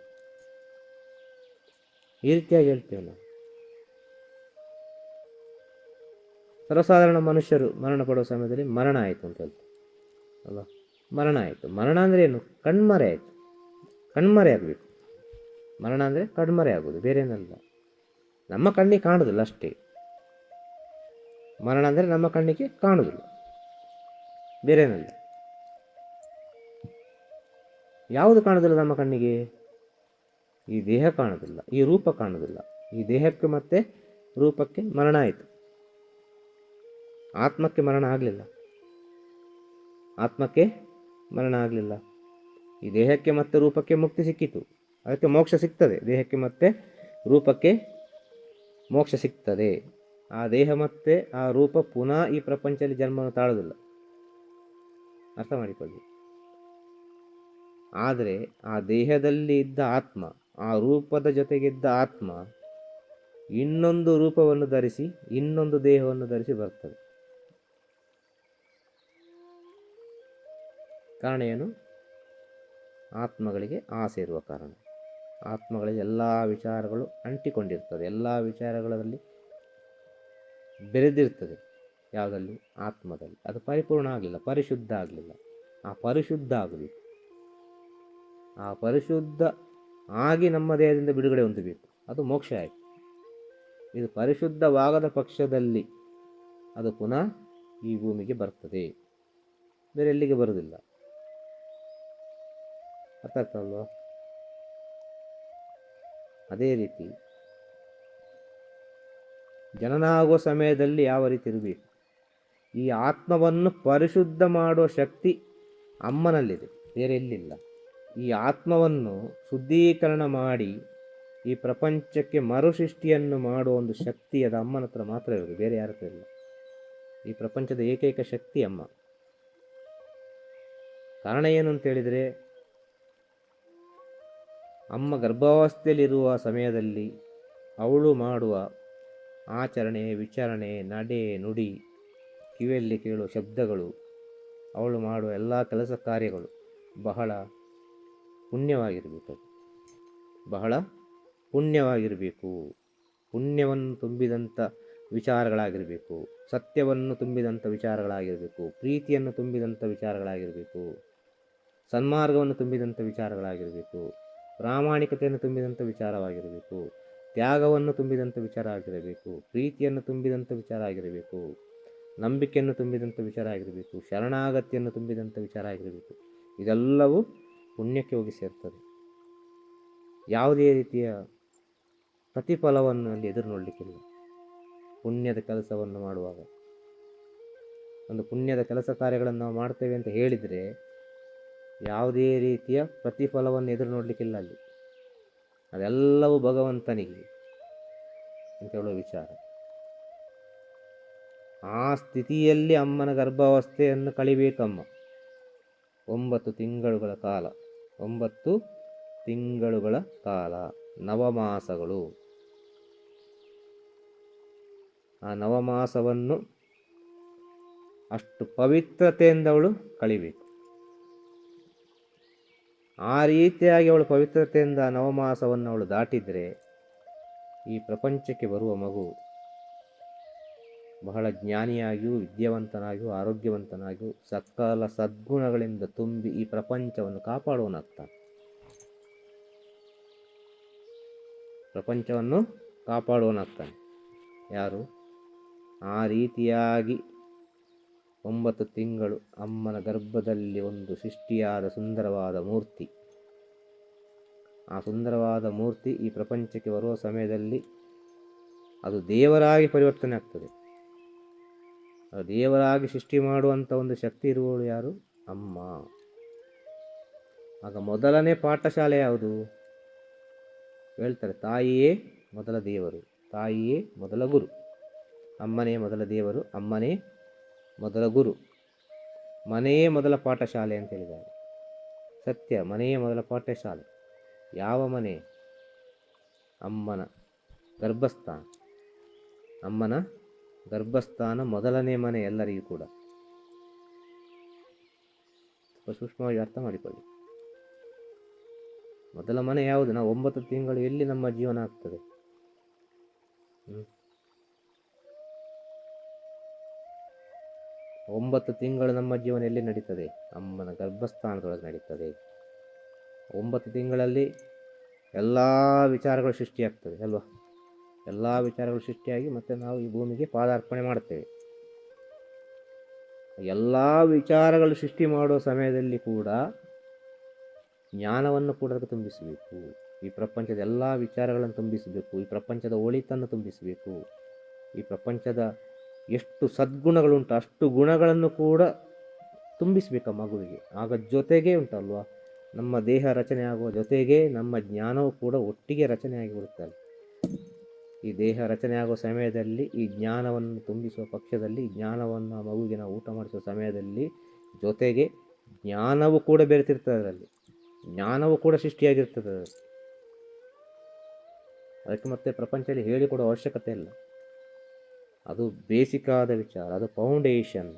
ಈ ರೀತಿಯಾಗಿ ಹೇಳ್ತೇವೆ ನಾವು. ಸರ್ವಸಾಧಾರಣ ಮನುಷ್ಯರು ಮರಣ ಪಡುವ ಸಮಯದಲ್ಲಿ ಮರಣ ಆಯಿತು ಅಂತ ಹೇಳ್ತಾರೆ, ಅಲ್ವಾ? ಮರಣ ಆಯಿತು. ಮರಣ ಅಂದರೆ ಏನು? ಕಣ್ಮರೆ ಆಯಿತು. ಕಣ್ಮರೆ ಆಗಬೇಕು. ಮರಣ ಅಂದರೆ ಕಣ್ಮರೆ ಆಗೋದು, ಬೇರೇನಲ್ಲ. ನಮ್ಮ ಕಣ್ಣಿಗೆ ಕಾಣುವುದಿಲ್ಲ ಅಷ್ಟೇ. ಮರಣ ಅಂದರೆ ನಮ್ಮ ಕಣ್ಣಿಗೆ ಕಾಣುವುದಿಲ್ಲ, ಬೇರೇನಲ್ಲ. ಯಾವುದು ಕಾಣುವುದಿಲ್ಲ ನಮ್ಮ ಕಣ್ಣಿಗೆ? ಈ ದೇಹ ಕಾಣುವುದಿಲ್ಲ, ಈ ರೂಪ ಕಾಣುವುದಿಲ್ಲ. ಈ ದೇಹಕ್ಕೆ ಮತ್ತೆ ರೂಪಕ್ಕೆ ಮರಣ ಆಯಿತು. ಆತ್ಮಕ್ಕೆ ಮರಣ ಆಗಲಿಲ್ಲ. ಆತ್ಮಕ್ಕೆ ಮರಣ ಆಗಲಿಲ್ಲ. ಈ ದೇಹಕ್ಕೆ ಮತ್ತೆ ರೂಪಕ್ಕೆ ಮುಕ್ತಿ ಸಿಕ್ಕಿತು, ಅದಕ್ಕೆ ಮೋಕ್ಷ ಸಿಗ್ತದೆ. ದೇಹಕ್ಕೆ ಮತ್ತೆ ರೂಪಕ್ಕೆ ಮೋಕ್ಷ ಸಿಗ್ತದೆ. ಆ ದೇಹ ಮತ್ತೆ ಆ ರೂಪ ಪುನಃ ಈ ಪ್ರಪಂಚದಲ್ಲಿ ಜನ್ಮವನ್ನು ತಾಳುವುದಿಲ್ಲ, ಅರ್ಥ ಮಾಡಿಕೊಳ್ಳಿ. ಆದರೆ ಆ ದೇಹದಲ್ಲಿ ಇದ್ದ ಆತ್ಮ, ಆ ರೂಪದ ಜೊತೆಗಿದ್ದ ಆತ್ಮ ಇನ್ನೊಂದು ರೂಪವನ್ನು ಧರಿಸಿ, ಇನ್ನೊಂದು ದೇಹವನ್ನು ಧರಿಸಿ ಬರ್ತದೆ. ಕಾರಣ ಏನು? ಆತ್ಮಗಳಿಗೆ ಆಸೆ ಇರುವ ಕಾರಣ. ಆತ್ಮಗಳಿಗೆ ಎಲ್ಲ ವಿಚಾರಗಳು ಅಂಟಿಕೊಂಡಿರ್ತದೆ, ಎಲ್ಲ ವಿಚಾರಗಳಲ್ಲಿ ಬೆರೆದಿರ್ತದೆ. ಯಾವುದಲ್ಲಿ? ಆತ್ಮದಲ್ಲಿ. ಅದು ಪರಿಪೂರ್ಣ ಆಗಲಿಲ್ಲ, ಪರಿಶುದ್ಧ ಆಗಲಿಲ್ಲ. ಆ ಪರಿಶುದ್ಧ ಆಗಬೇಕು. ಆ ಪರಿಶುದ್ಧ ಆಗಿ ನಮ್ಮ ದೇಹದಿಂದ ಬಿಡುಗಡೆ ಹೊಂದಬೇಕು, ಅದು ಮೋಕ್ಷ ಆಯಿತು. ಇದು ಪರಿಶುದ್ಧವಾಗದ ಪಕ್ಷದಲ್ಲಿ ಅದು ಪುನಃ ಈ ಭೂಮಿಗೆ ಬರ್ತದೆ, ಬೇರೆ ಎಲ್ಲಿಗೆ ಬರುವುದಿಲ್ಲ. ಅರ್ಥ ಆಗ್ತದಲ್ವ? ಅದೇ ರೀತಿ ಜನನ ಆಗುವ ಸಮಯದಲ್ಲಿ ಯಾವ ರೀತಿ ಇರಬೇಕು? ಈ ಆತ್ಮವನ್ನು ಪರಿಶುದ್ಧ ಮಾಡುವ ಶಕ್ತಿ ಅಮ್ಮನಲ್ಲಿದೆ, ಬೇರೆ ಎಲ್ಲಿಲ್ಲ. ಈ ಆತ್ಮವನ್ನು ಶುದ್ಧೀಕರಣ ಮಾಡಿ ಈ ಪ್ರಪಂಚಕ್ಕೆ ಮರುಸೃಷ್ಟಿಯನ್ನು ಮಾಡುವ ಒಂದು ಶಕ್ತಿ ಅದು ಅಮ್ಮನ ಹತ್ರ ಮಾತ್ರ ಇರೋದು, ಬೇರೆ ಯಾರ ಹತ್ರ ಇಲ್ಲ. ಈ ಪ್ರಪಂಚದ ಏಕೈಕ ಶಕ್ತಿ ಅಮ್ಮ. ಕಾರಣ ಏನು ಅಂತೇಳಿದರೆ, ಅಮ್ಮ ಗರ್ಭಾವಸ್ಥೆಯಲ್ಲಿರುವ ಸಮಯದಲ್ಲಿ ಅವಳು ಮಾಡುವ ಆಚರಣೆ, ವಿಚಾರಣೆ, ನಡೆ, ನುಡಿ, ಕಿವಿಯಲ್ಲಿ ಕೇಳುವ ಶಬ್ದಗಳು, ಅವಳು ಮಾಡುವ ಎಲ್ಲ ಕೆಲಸ ಕಾರ್ಯಗಳು ಬಹಳ ಪುಣ್ಯವಾಗಿರಬೇಕು. ಬಹಳ ಪುಣ್ಯವಾಗಿರಬೇಕು. ಪುಣ್ಯವನ್ನು ತುಂಬಿದಂಥ ವಿಚಾರಗಳಾಗಿರಬೇಕು, ಸತ್ಯವನ್ನು ತುಂಬಿದಂಥ ವಿಚಾರಗಳಾಗಿರಬೇಕು, ಪ್ರೀತಿಯನ್ನು ತುಂಬಿದಂಥ ವಿಚಾರಗಳಾಗಿರಬೇಕು, ಸನ್ಮಾರ್ಗವನ್ನು ತುಂಬಿದಂಥ ವಿಚಾರಗಳಾಗಿರಬೇಕು, ಪ್ರಾಮಾಣಿಕತೆಯನ್ನು ತುಂಬಿದಂಥ ವಿಚಾರವಾಗಿರಬೇಕು, ತ್ಯಾಗವನ್ನು ತುಂಬಿದಂಥ ವಿಚಾರ ಆಗಿರಬೇಕು, ಪ್ರೀತಿಯನ್ನು ತುಂಬಿದಂಥ ವಿಚಾರ ಆಗಿರಬೇಕು, ನಂಬಿಕೆಯನ್ನು ತುಂಬಿದಂಥ ವಿಚಾರ ಆಗಿರಬೇಕು, ಶರಣಾಗತಿಯನ್ನು ತುಂಬಿದಂಥ ವಿಚಾರ ಆಗಿರಬೇಕು. ಇದೆಲ್ಲವೂ ಪುಣ್ಯಕ್ಕೆ ಹೋಗಿ ಸೇರ್ತದೆ. ಯಾವುದೇ ರೀತಿಯ ಪ್ರತಿಫಲವನ್ನು ಅಲ್ಲಿ ಎದುರು ನೋಡಲಿಕ್ಕಿಲ್ಲ. ಪುಣ್ಯದ ಕೆಲಸವನ್ನು ಮಾಡುವಾಗ, ಒಂದು ಪುಣ್ಯದ ಕೆಲಸ ಕಾರ್ಯಗಳನ್ನು ನಾವು ಮಾಡ್ತೇವೆ ಅಂತ ಹೇಳಿದರೆ ಯಾವುದೇ ರೀತಿಯ ಪ್ರತಿಫಲವನ್ನು ಎದುರು ನೋಡಲಿಕ್ಕಿಲ್ಲ ಅಲ್ಲಿ. ಅದೆಲ್ಲವೂ ಭಗವಂತನಿಗೆ ಅಂತ ಹೇಳುವ ವಿಚಾರ. ಆ ಸ್ಥಿತಿಯಲ್ಲಿ ಅಮ್ಮನ ಗರ್ಭಾವಸ್ಥೆಯನ್ನು ಕಳಿಬೇಕಮ್ಮ. 9 ತಿಂಗಳುಗಳ ಕಾಲ, 9 ತಿಂಗಳುಗಳ ಕಾಲ, ನವಮಾಸಗಳು. ಆ ನವಮಾಸವನ್ನು ಅಷ್ಟು ಪವಿತ್ರತೆಯಿಂದ ಅವಳು ಕಳಿಬೇಕು. ಆ ರೀತಿಯಾಗಿ ಅವಳು ಪವಿತ್ರತೆಯಿಂದ ನವಮಾಸವನ್ನು ಅವಳು ದಾಟಿದರೆ ಈ ಪ್ರಪಂಚಕ್ಕೆ ಬರುವ ಮಗು ಬಹಳ ಜ್ಞಾನಿಯಾಗಿಯೂ ವಿದ್ಯಾವಂತನಾಗಿಯೂ ಆರೋಗ್ಯವಂತನಾಗಿಯೂ ಸಕಲ ಸದ್ಗುಣಗಳಿಂದ ತುಂಬಿ ಈ ಪ್ರಪಂಚವನ್ನು ಕಾಪಾಡುವನಾಗ್ತಾನೆ. ಪ್ರಪಂಚವನ್ನು ಕಾಪಾಡುವನಾಗ್ತಾನೆ ಯಾರು? ಆ ರೀತಿಯಾಗಿ 9 ತಿಂಗಳು ಅಮ್ಮನ ಗರ್ಭದಲ್ಲಿ ಒಂದು ಸೃಷ್ಟಿಯಾದ ಸುಂದರವಾದ ಮೂರ್ತಿ. ಆ ಸುಂದರವಾದ ಮೂರ್ತಿ ಈ ಪ್ರಪಂಚಕ್ಕೆ ಬರುವ ಸಮಯದಲ್ಲಿ ಅದು ದೇವರಾಗಿ ಪರಿವರ್ತನೆ ಆಗ್ತದೆ. ಅದು ದೇವರಾಗಿ ಸೃಷ್ಟಿ ಮಾಡುವಂಥ ಒಂದು ಶಕ್ತಿ ಇರುವವಳು ಯಾರು? ಅಮ್ಮ. ಆಗ ಮೊದಲನೇ ಪಾಠಶಾಲೆ ಯಾವುದು? ಹೇಳ್ತಾರೆ, ತಾಯಿಯೇ ಮೊದಲ ದೇವರು, ತಾಯಿಯೇ ಮೊದಲ ಗುರು. ಅಮ್ಮನೇ ಮೊದಲ ದೇವರು, ಅಮ್ಮನೇ ಮೊದಲ ಗುರು. ಮನೆಯೇ ಮೊದಲ ಪಾಠಶಾಲೆ ಅಂತ ಹೇಳಿದ್ದಾರೆ. ಸತ್ಯ, ಮನೆಯೇ ಮೊದಲ ಪಾಠಶಾಲೆ. ಯಾವ ಮನೆ? ಅಮ್ಮನ ಗರ್ಭಸ್ಥಾನ. ಅಮ್ಮನ ಗರ್ಭಸ್ಥಾನ ಮೊದಲನೇ ಮನೆ ಎಲ್ಲರಿಗೂ ಕೂಡ. ಸೂಕ್ಷ್ಮವಾಗಿ ಅರ್ಥ ಮಾಡಿಕೊಳ್ಳಿ. ಮೊದಲ ಮನೆ ಯಾವುದು? ನಾವು 9 ತಿಂಗಳು ಎಲ್ಲಿ ನಮ್ಮ ಜೀವನ ಆಗ್ತದೆ? 9 ತಿಂಗಳು ನಮ್ಮ ಜೀವನ ಎಲ್ಲಿ ನಡೀತದೆ? ಅಮ್ಮನ ಗರ್ಭಸ್ಥಾನದೊಳಗೆ ನಡೀತದೆ. 9 ತಿಂಗಳಲ್ಲಿ ಎಲ್ಲ ವಿಚಾರಗಳು ಸೃಷ್ಟಿಯಾಗ್ತದೆ ಅಲ್ವಾ? ಎಲ್ಲ ವಿಚಾರಗಳು ಸೃಷ್ಟಿಯಾಗಿ ಮತ್ತೆ ನಾವು ಈ ಭೂಮಿಗೆ ಪಾದಾರ್ಪಣೆ ಮಾಡ್ತೇವೆ. ಎಲ್ಲ ವಿಚಾರಗಳು ಸೃಷ್ಟಿ ಮಾಡುವ ಸಮಯದಲ್ಲಿ ಕೂಡ ಜ್ಞಾನವನ್ನು ಕೂಡ ಅದಕ್ಕೆ ತುಂಬಿಸಬೇಕು. ಈ ಪ್ರಪಂಚದ ಎಲ್ಲ ವಿಚಾರಗಳನ್ನು ತುಂಬಿಸಬೇಕು. ಈ ಪ್ರಪಂಚದ ಒಳಿತನ್ನು ತುಂಬಿಸಬೇಕು. ಈ ಪ್ರಪಂಚದ ಎಷ್ಟು ಸದ್ಗುಣಗಳುಂಟು ಅಷ್ಟು ಗುಣಗಳನ್ನು ಕೂಡ ತುಂಬಿಸಬೇಕು ಆ ಮಗುವಿಗೆ. ಆಗ ಜೊತೆಗೆ ಉಂಟಲ್ವಾ, ನಮ್ಮ ದೇಹ ರಚನೆ ಆಗುವ ಜೊತೆಗೆ ನಮ್ಮ ಜ್ಞಾನವು ಕೂಡ ಒಟ್ಟಿಗೆ ರಚನೆ ಆಗಿಬಿಡುತ್ತದೆ. ಈ ದೇಹ ರಚನೆ ಆಗುವ ಸಮಯದಲ್ಲಿ ಈ ಜ್ಞಾನವನ್ನು ತುಂಬಿಸುವ ಪಕ್ಷದಲ್ಲಿ ಜ್ಞಾನವನ್ನು ಮಗುವಿಗೆ ನಾವು ಊಟ ಮಾಡಿಸುವ ಸಮಯದಲ್ಲಿ ಜೊತೆಗೆ ಜ್ಞಾನವು ಕೂಡ ಬೆರೆತಿರ್ತದೆ. ಅದರಲ್ಲಿ ಜ್ಞಾನವು ಕೂಡ ಸೃಷ್ಟಿಯಾಗಿರ್ತದೆ. ಅದಕ್ಕೆ ಮತ್ತೆ ಪ್ರಪಂಚದಲ್ಲಿ ಹೇಳಿಕೊಡುವ ಅವಶ್ಯಕತೆ ಇಲ್ಲ. ಅದು ಬೇಸಿಕ್ ಆದ ವಿಚಾರ, ಅದು ಫೌಂಡೇಶನ್.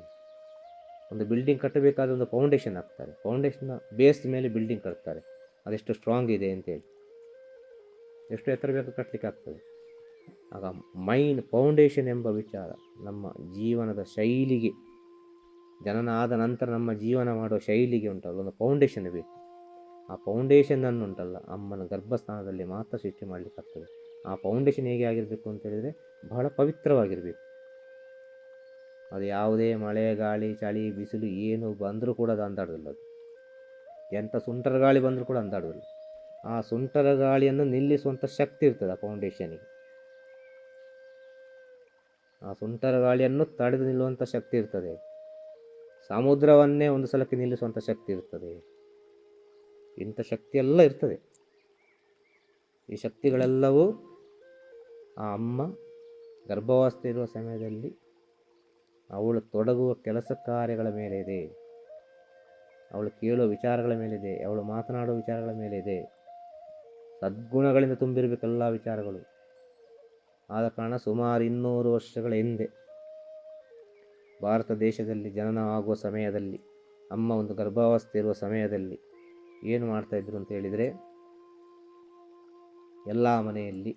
ಒಂದು ಬಿಲ್ಡಿಂಗ್ ಕಟ್ಟಬೇಕಾದ್ರೆ ಒಂದು ಫೌಂಡೇಶನ್ ಹಾಕ್ತಾರೆ. ಫೌಂಡೇಶನ್ನ ಬೇಸ್ ಮೇಲೆ ಬಿಲ್ಡಿಂಗ್ ಕಟ್ತಾರೆ. ಅದೆಷ್ಟು ಸ್ಟ್ರಾಂಗ್ ಇದೆ ಅಂತೇಳಿ, ಎಷ್ಟು ಎತ್ತರ ಬೇಕು ಕಟ್ಟಲಿಕ್ಕೆ ಆಗ್ತದೆ. ಆಗ ಮೈನ್ ಫೌಂಡೇಶನ್ ಎಂಬ ವಿಚಾರ ನಮ್ಮ ಜೀವನದ ಶೈಲಿಗೆ, ಜನನ ಆದ ನಂತರ ನಮ್ಮ ಜೀವನ ಮಾಡುವ ಶೈಲಿಗೆ ಉಂಟಲ್ಲ ಒಂದು ಫೌಂಡೇಶನ್ ಬೇಕು. ಆ ಫೌಂಡೇಶನನ್ನು ಉಂಟಲ್ಲ ಅಮ್ಮನ ಗರ್ಭಸ್ಥಾನದಲ್ಲಿ ಮಾತ್ರ ಸೃಷ್ಟಿ ಮಾಡಲಿಕ್ಕಾಗ್ತದೆ. ಆ ಫೌಂಡೇಶನ್ ಹೇಗೆ ಆಗಿರಬೇಕು ಅಂತ ಹೇಳಿದರೆ ಬಹಳ ಪವಿತ್ರವಾಗಿರಬೇಕು. ಅದು ಯಾವುದೇ ಮಳೆ ಗಾಳಿ ಚಳಿ ಬಿಸಿಲು ಏನು ಬಂದರೂ ಕೂಡ ಅದು ಅಂದಾಡೋದಿಲ್ಲ. ಅದು ಎಂಥ ಸುಂಟರ ಗಾಳಿ ಬಂದರೂ ಕೂಡ ಅಂದಾಡೋದಿಲ್ಲ. ಆ ಸುಂಟರ ಗಾಳಿಯನ್ನು ನಿಲ್ಲಿಸುವಂಥ ಶಕ್ತಿ ಇರ್ತದೆ ಆ ಫೌಂಡೇಶನಿಗೆ. ಆ ಸುಂಟರ ಗಾಳಿಯನ್ನು ತಡೆದು ನಿಲ್ಲುವಂಥ ಶಕ್ತಿ ಇರ್ತದೆ. ಸಮುದ್ರವನ್ನೇ ಒಂದು ಸಲಕ್ಕೆ ನಿಲ್ಲಿಸುವಂಥ ಶಕ್ತಿ ಇರ್ತದೆ. ಇಂಥ ಶಕ್ತಿಯೆಲ್ಲ ಇರ್ತದೆ. ಈ ಶಕ್ತಿಗಳೆಲ್ಲವೂ ಆ ಅಮ್ಮ ಗರ್ಭಾವಸ್ಥೆ ಇರುವ ಸಮಯದಲ್ಲಿ ಅವಳು ತೊಡಗುವ ಕೆಲಸ ಕಾರ್ಯಗಳ ಮೇಲೆ ಇದೆ. ಅವಳು ಕೇಳುವ ವಿಚಾರಗಳ ಮೇಲಿದೆ. ಅವಳು ಮಾತನಾಡುವ ವಿಚಾರಗಳ ಮೇಲಿದೆ. ಸದ್ಗುಣಗಳಿಂದ ತುಂಬಿರಬೇಕೆಲ್ಲ ವಿಚಾರಗಳು. ಆದ ಕಾರಣ ಸುಮಾರು 200 ವರ್ಷಗಳ ಹಿಂದೆ ಭಾರತ ದೇಶದಲ್ಲಿ ಜನನ ಆಗುವ ಸಮಯದಲ್ಲಿ, ಅಮ್ಮ ಒಂದು ಗರ್ಭಾವಸ್ಥೆ ಇರುವ ಸಮಯದಲ್ಲಿ ಏನು ಮಾಡ್ತಾಯಿದ್ರು ಅಂತ ಹೇಳಿದರೆ, ಎಲ್ಲ ಮನೆಯಲ್ಲಿ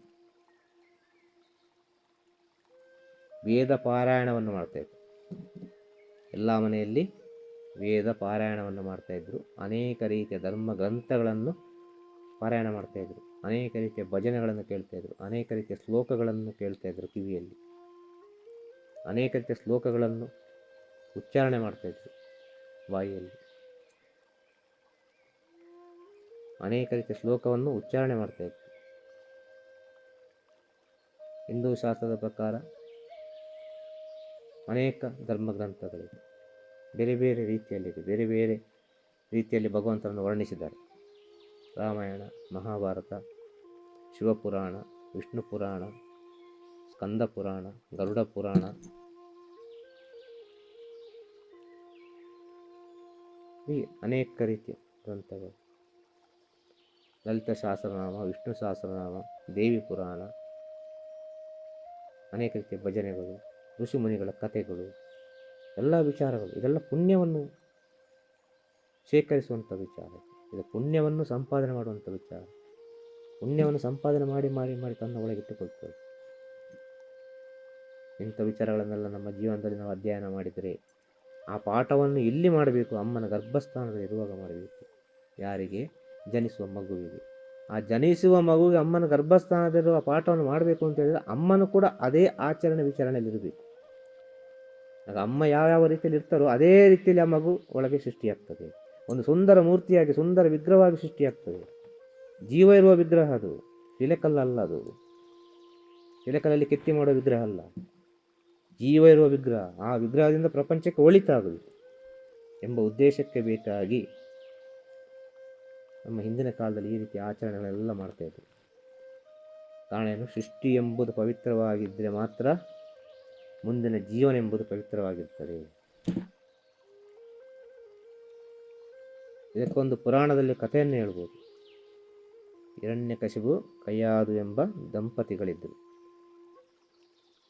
ವೇದ ಪಾರಾಯಣವನ್ನು ಮಾಡ್ತಾಯಿದ್ರು. ಎಲ್ಲ ಮನೆಯಲ್ಲಿ ವೇದ ಪಾರಾಯಣವನ್ನು ಮಾಡ್ತಾಯಿದ್ರು. ಅನೇಕ ರೀತಿಯ ಧರ್ಮ ಗ್ರಂಥಗಳನ್ನು ಪಾರಾಯಣ ಮಾಡ್ತಾಯಿದ್ರು. ಅನೇಕ ರೀತಿಯ ಭಜನೆಗಳನ್ನು ಕೇಳ್ತಾಯಿದ್ರು. ಅನೇಕ ರೀತಿಯ ಶ್ಲೋಕಗಳನ್ನು ಕೇಳ್ತಾಯಿದ್ರು ಕಿವಿಯಲ್ಲಿ. ಅನೇಕ ರೀತಿಯ ಶ್ಲೋಕಗಳನ್ನು ಉಚ್ಚಾರಣೆ ಮಾಡ್ತಾಯಿದ್ರು ಬಾಯಿಯಲ್ಲಿ. ಅನೇಕ ರೀತಿಯ ಶ್ಲೋಕವನ್ನು ಉಚ್ಚಾರಣೆ ಮಾಡ್ತಾಯಿದ್ರು. ಹಿಂದೂ ಶಾಸ್ತ್ರದ ಪ್ರಕಾರ ಅನೇಕ ಧರ್ಮಗ್ರಂಥಗಳಿವೆ. ಬೇರೆ ಬೇರೆ ರೀತಿಯಲ್ಲಿದೆ. ಬೇರೆ ಬೇರೆ ರೀತಿಯಲ್ಲಿ ಭಗವಂತನನ್ನು ವರ್ಣಿಸಿದ್ದಾರೆ. ರಾಮಾಯಣ, ಮಹಾಭಾರತ, ಶಿವಪುರಾಣ, ವಿಷ್ಣು ಪುರಾಣ, ಸ್ಕಂದ ಪುರಾಣ, ಗರುಡ ಪುರಾಣ, ಹೀಗೆ ಅನೇಕ ರೀತಿಯ ಗ್ರಂಥಗಳು. ಲಲಿತ ಸಹಸ್ರನಾಮ, ವಿಷ್ಣು ಸಹಸ್ರನಾಮ, ದೇವಿ ಪುರಾಣ, ಅನೇಕ ರೀತಿಯ ಭಜನೆಗಳು, ಋಷಿಮುನಿಗಳ ಕಥೆಗಳು, ಎಲ್ಲ ವಿಚಾರಗಳು. ಇದೆಲ್ಲ ಪುಣ್ಯವನ್ನು ಶೇಖರಿಸುವಂಥ ವಿಚಾರ. ಇದು ಪುಣ್ಯವನ್ನು ಸಂಪಾದನೆ ಮಾಡುವಂಥ ವಿಚಾರ. ಪುಣ್ಯವನ್ನು ಸಂಪಾದನೆ ಮಾಡಿ ಮಾಡಿ ಮಾಡಿ ತನ್ನ ಒಳಗಿಟ್ಟುಕೊಳ್ತದೆ. ಇಂಥ ವಿಚಾರಗಳನ್ನೆಲ್ಲ ನಮ್ಮ ಜೀವನದಲ್ಲಿ ನಾವು ಅಧ್ಯಯನ ಮಾಡಿದರೆ ಆ ಪಾಠವನ್ನು ಎಲ್ಲಿ ಮಾಡಬೇಕು? ಅಮ್ಮನ ಗರ್ಭಸ್ಥಾನದಲ್ಲಿ ಇರುವಾಗ ಮಾಡಬೇಕು. ಯಾರಿಗೆ? ಜನಿಸುವ ಮಗುವಿಗೆ. ಆ ಜನಿಸುವ ಮಗುವಿಗೆ ಅಮ್ಮನ ಗರ್ಭಸ್ಥಾನದಲ್ಲಿರುವ ಪಾಠವನ್ನು ಮಾಡಬೇಕು ಅಂತ ಹೇಳಿದರೆ ಅಮ್ಮನು ಕೂಡ ಅದೇ ಆಚರಣೆ ವಿಚಾರಣೆಯಲ್ಲಿ ಇರಬೇಕು. ಆಗ ಅಮ್ಮ ಯಾವ ರೀತಿಯಲ್ಲಿ ಇರ್ತಾರೋ ಅದೇ ರೀತಿಯಲ್ಲಿ ಆ ಮಗು ಒಳಗೆ ಸೃಷ್ಟಿಯಾಗ್ತದೆ. ಒಂದು ಸುಂದರ ಮೂರ್ತಿಯಾಗಿ, ಸುಂದರ ವಿಗ್ರಹವಾಗಿ ಸೃಷ್ಟಿಯಾಗ್ತದೆ. ಜೀವ ಇರುವ ವಿಗ್ರಹ ಅದು, ಶಿಲೆಕಲ್ಲಲ್ಲ ಅದು. ಶಿಲೆಕಲ್ಲಲ್ಲಿ ಕೆತ್ತಿ ಮಾಡೋ ವಿಗ್ರಹ ಅಲ್ಲ, ಜೀವ ಇರುವ ವಿಗ್ರಹ. ಆ ವಿಗ್ರಹದಿಂದ ಪ್ರಪಂಚಕ್ಕೆ ಒಳಿತಾಗಬೇಕು ಎಂಬ ಉದ್ದೇಶಕ್ಕೆ ಬೇಕಾಗಿ ನಮ್ಮ ಹಿಂದಿನ ಕಾಲದಲ್ಲಿ ಈ ರೀತಿ ಆಚರಣೆಗಳೆಲ್ಲ ಮಾಡ್ತಾ ಇದ್ರು. ಕಾರಣ ಏನು? ಸೃಷ್ಟಿ ಎಂಬುದು ಪವಿತ್ರವಾಗಿದ್ದರೆ ಮಾತ್ರ ಮುಂದಿನ ಜೀವನ ಎಂಬುದು ಪವಿತ್ರವಾಗಿರ್ತದೆ. ಇದಕ್ಕೊಂದು ಪುರಾಣದಲ್ಲಿ ಕಥೆಯನ್ನು ಹೇಳ್ಬೋದು. ಹಿರಣ್ಯಕಶಿಪು ಕಯ್ಯಾದು ಎಂಬ ದಂಪತಿಗಳಿದ್ದರು.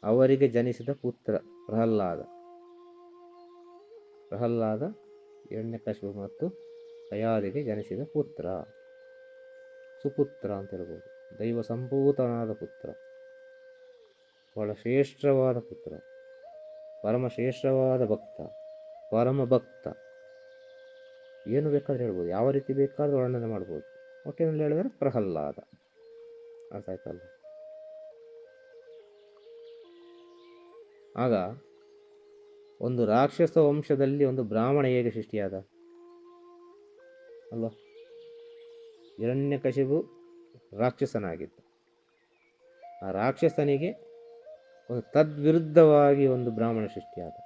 ಅವರಿಗೆ ಜನಿಸಿದ ಪುತ್ರ ಪ್ರಹ್ಲಾದ. ಹಿರಣ್ಯಕಶಿಪು ಮತ್ತು ಕಯ್ಯಾದಿಗೆ ಜನಿಸಿದ ಪುತ್ರ, ಸುಪುತ್ರ ಅಂತ ಹೇಳ್ಬೋದು. ದೈವ ಸಂಭೂತನಾದ ಪುತ್ರ, ಬಹಳ ಶ್ರೇಷ್ಠವಾದ ಪುತ್ರ, ಪರಮಶ್ರೇಷ್ಠವಾದ ಭಕ್ತ, ಪರಮ ಭಕ್ತ. ಏನು ಬೇಕಾದ್ರೆ ಹೇಳ್ಬೋದು, ಯಾವ ರೀತಿ ಬೇಕಾದರೂ ವರ್ಣನೆ ಮಾಡ್ಬೋದು. ಒಟ್ಟಿನಲ್ಲಿ ಹೇಳಿದರೆ ಪ್ರಹ್ಲಾದ. ಅರ್ಥ ಆಯ್ತಲ್ಲ? ಆಗ ಒಂದು ರಾಕ್ಷಸ ವಂಶದಲ್ಲಿ ಒಂದು ಬ್ರಾಹ್ಮಣ ಹೇಗೆ ಸೃಷ್ಟಿಯಾದ ಅಲ್ವಾ? ಹಿರಣ್ಯಕಶಿಪು ರಾಕ್ಷಸನಾಗಿದ್ದ. ಆ ರಾಕ್ಷಸನಿಗೆ ಒಂದು ತದ್ವಿರುದ್ಧವಾಗಿ ಒಂದು ಬ್ರಾಹ್ಮಣ ಸೃಷ್ಟಿಯಾದ.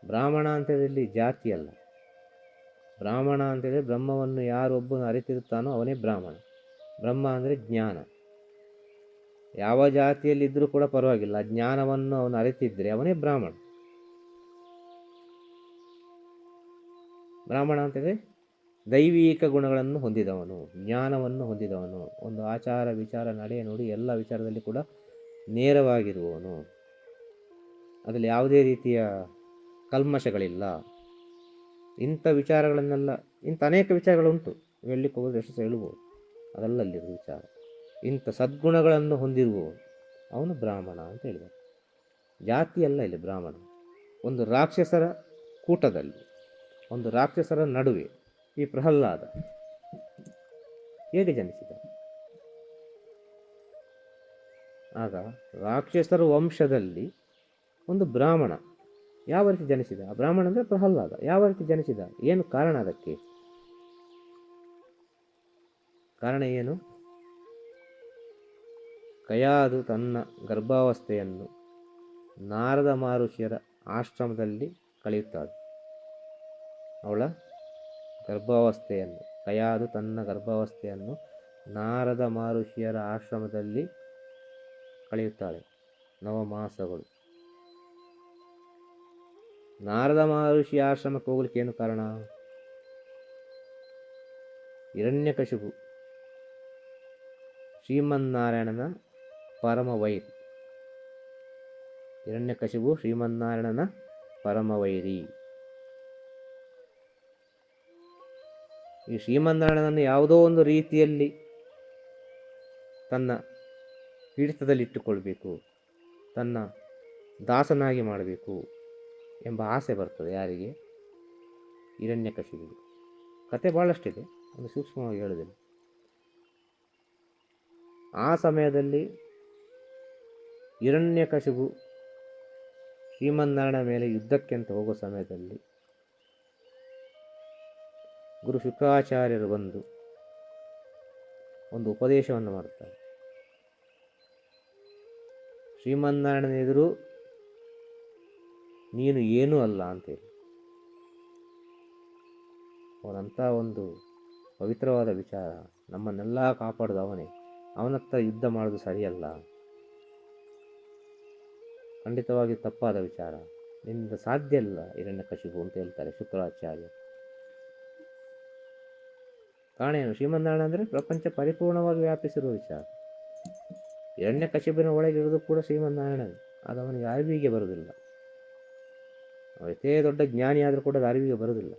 ಬ್ರಾಹ್ಮಣ ಅಂತೇಳಿ ಜಾತಿ ಅಲ್ಲ. ಬ್ರಾಹ್ಮಣ ಅಂತೇಳಿ ಬ್ರಹ್ಮವನ್ನು ಯಾರೊಬ್ಬನು ಅರಿತಿರುತ್ತಾನೋ ಅವನೇ ಬ್ರಾಹ್ಮಣ. ಬ್ರಹ್ಮ ಅಂದರೆ ಜ್ಞಾನ. ಯಾವ ಜಾತಿಯಲ್ಲಿದ್ದರೂ ಕೂಡ ಪರವಾಗಿಲ್ಲ, ಜ್ಞಾನವನ್ನು ಅವನು ಅರಿತಿದ್ದರೆ ಅವನೇ ಬ್ರಾಹ್ಮಣ. ಬ್ರಾಹ್ಮಣ ಅಂತೇಳಿ ದೈವಿಕ ಗುಣಗಳನ್ನು ಹೊಂದಿದವನು, ಜ್ಞಾನವನ್ನು ಹೊಂದಿದವನು, ಒಂದು ಆಚಾರ ವಿಚಾರ ನಡೆ ನುಡಿ ಎಲ್ಲ ವಿಚಾರದಲ್ಲಿ ಕೂಡ ನೇರವಾಗಿರುವವನು. ಅದರಲ್ಲಿ ಯಾವುದೇ ರೀತಿಯ ಕಲ್ಮಶಗಳಿಲ್ಲ. ಇಂಥ ವಿಚಾರಗಳನ್ನೆಲ್ಲ, ಇಂಥ ಅನೇಕ ವಿಚಾರಗಳುಂಟು, ಹೇಳಲಿಕ್ಕೆ ಹೋಗೋದು ಎಷ್ಟು ಹೇಳ್ಬೋದು, ಅದಲ್ಲಲ್ಲಿರುವ ವಿಚಾರ. ಇಂಥ ಸದ್ಗುಣಗಳನ್ನು ಹೊಂದಿರುವವನು ಅವನು ಬ್ರಾಹ್ಮಣ ಅಂತ ಹೇಳಿದ್ದಾರೆ. ಜಾತಿ ಅಲ್ಲ ಇಲ್ಲಿ ಬ್ರಾಹ್ಮಣ. ಒಂದು ರಾಕ್ಷಸರ ಕೂಟದಲ್ಲಿ, ಒಂದು ರಾಕ್ಷಸರ ನಡುವೆ ಈ ಪ್ರಹ್ಲಾದ ಹೇಗೆ ಜನಿಸಿದ? ಆಗ ರಾಕ್ಷಸರ ವಂಶದಲ್ಲಿ ಒಂದು ಬ್ರಾಹ್ಮಣ ಯಾವ ರೀತಿ ಜನಿಸಿದ? ಆ ಬ್ರಾಹ್ಮಣ ಅಂದರೆ ಪ್ರಹ್ಲಾದ ಯಾವ ರೀತಿ ಜನಿಸಿದ? ಏನು ಕಾರಣ ಅದಕ್ಕೆ? ಕಾರಣ ಏನು? ಕಯಾದು ತನ್ನ ಗರ್ಭಾವಸ್ಥೆಯನ್ನು ನಾರದ ಮಹರ್ಷಿಯರ ಆಶ್ರಮದಲ್ಲಿ ಕಳೆಯುತ್ತಾಳೆ. ಅವಳ ಗರ್ಭಾವಸ್ಥೆಯನ್ನು, ಕಯಾದು ತನ್ನ ಗರ್ಭಾವಸ್ಥೆಯನ್ನು ನಾರದ ಮಹರ್ಷಿಯರ ಆಶ್ರಮದಲ್ಲಿ ಕಳೆಯುತ್ತಾಳೆ 9 ಮಾಸಗಳು. ನಾರದ ಮಹರ್ಷಿ ಆಶ್ರಮಕ್ಕೆ ಹೋಗ್ಲಿಕ್ಕೆ ಏನು ಕಾರಣ? ಹಿರಣ್ಯಕಶಿಪು ಶ್ರೀಮನ್ನಾರಾಯಣನ ಪರಮವೈರಿ. ಹಿರಣ್ಯಕಶಿಪು ಶ್ರೀಮನ್ನಾರಾಯಣನ ಪರಮವೈರಿ. ಈ ಶ್ರೀಮನ್ನಾರಾಯಣನನ್ನು ಯಾವುದೋ ಒಂದು ರೀತಿಯಲ್ಲಿ ತನ್ನ ಹಿಡಿತದಲ್ಲಿಟ್ಟುಕೊಳ್ಬೇಕು, ತನ್ನ ದಾಸನಾಗಿ ಮಾಡಬೇಕು ಎಂಬ ಆಸೆ ಬರ್ತದೆ. ಯಾರಿಗೆ? ಹಿರಣ್ಯಕಶಿಪಿಗೆ. ಕತೆ ಭಾಳಷ್ಟಿದೆ, ಒಂದು ಸೂಕ್ಷ್ಮವಾಗಿ ಹೇಳುವುದಿಲ್ಲ. ಆ ಸಮಯದಲ್ಲಿ ಹಿರಣ್ಯಕಶಿಪು ಶ್ರೀಮನ್ನಾರಾಯಣ ಮೇಲೆ ಯುದ್ಧಕ್ಕೆ ಅಂತ ಹೋಗೋ ಸಮಯದಲ್ಲಿ ಗುರು ಶುಕ್ರಾಚಾರ್ಯರು ಬಂದು ಒಂದು ಉಪದೇಶವನ್ನು ಮಾಡುತ್ತಾರೆ. ಶ್ರೀಮನ್ನಾರಾಯಣನ ಎದುರು ನೀನು ಏನೂ ಅಲ್ಲ ಅಂತೇಳಿ. ಅವನಂಥ ಒಂದು ಪವಿತ್ರವಾದ ವಿಚಾರ, ನಮ್ಮನ್ನೆಲ್ಲ ಕಾಪಾಡೋದು ಅವನೇ. ಅವನತ್ತ ಯುದ್ಧ ಮಾಡೋದು ಸರಿಯಲ್ಲ, ಖಂಡಿತವಾಗಿ ತಪ್ಪಾದ ವಿಚಾರ, ನಿನ್ನಿಂದ ಸಾಧ್ಯ ಇಲ್ಲ ಹಿರಣ್ಯಕಶಿಪು ಅಂತ ಹೇಳ್ತಾರೆ ಶುಕ್ರಾಚಾರ್ಯ. ಕಾರಣ ಏನು? ಶ್ರೀಮನ್ನಾರಾಯಣ ಅಂದರೆ ಪ್ರಪಂಚ ಪರಿಪೂರ್ಣವಾಗಿ ವ್ಯಾಪಿಸಿರುವ ವಿಚಾರ. ಹಿರಣ್ಯಕಶಿಪಿನ ಒಳಗಿರೋದು ಕೂಡ ಶ್ರೀಮನ್ನಾರಾಯಣನೇ. ಅದು ಅವನಿಗೆ ಅರಿವಿಗೆ ಬರುವುದಿಲ್ಲ. ಎಷ್ಟೇ ದೊಡ್ಡ ಜ್ಞಾನಿ ಆದರೂ ಕೂಡ ಅದು ಅರಿವಿಗೆ ಬರುವುದಿಲ್ಲ.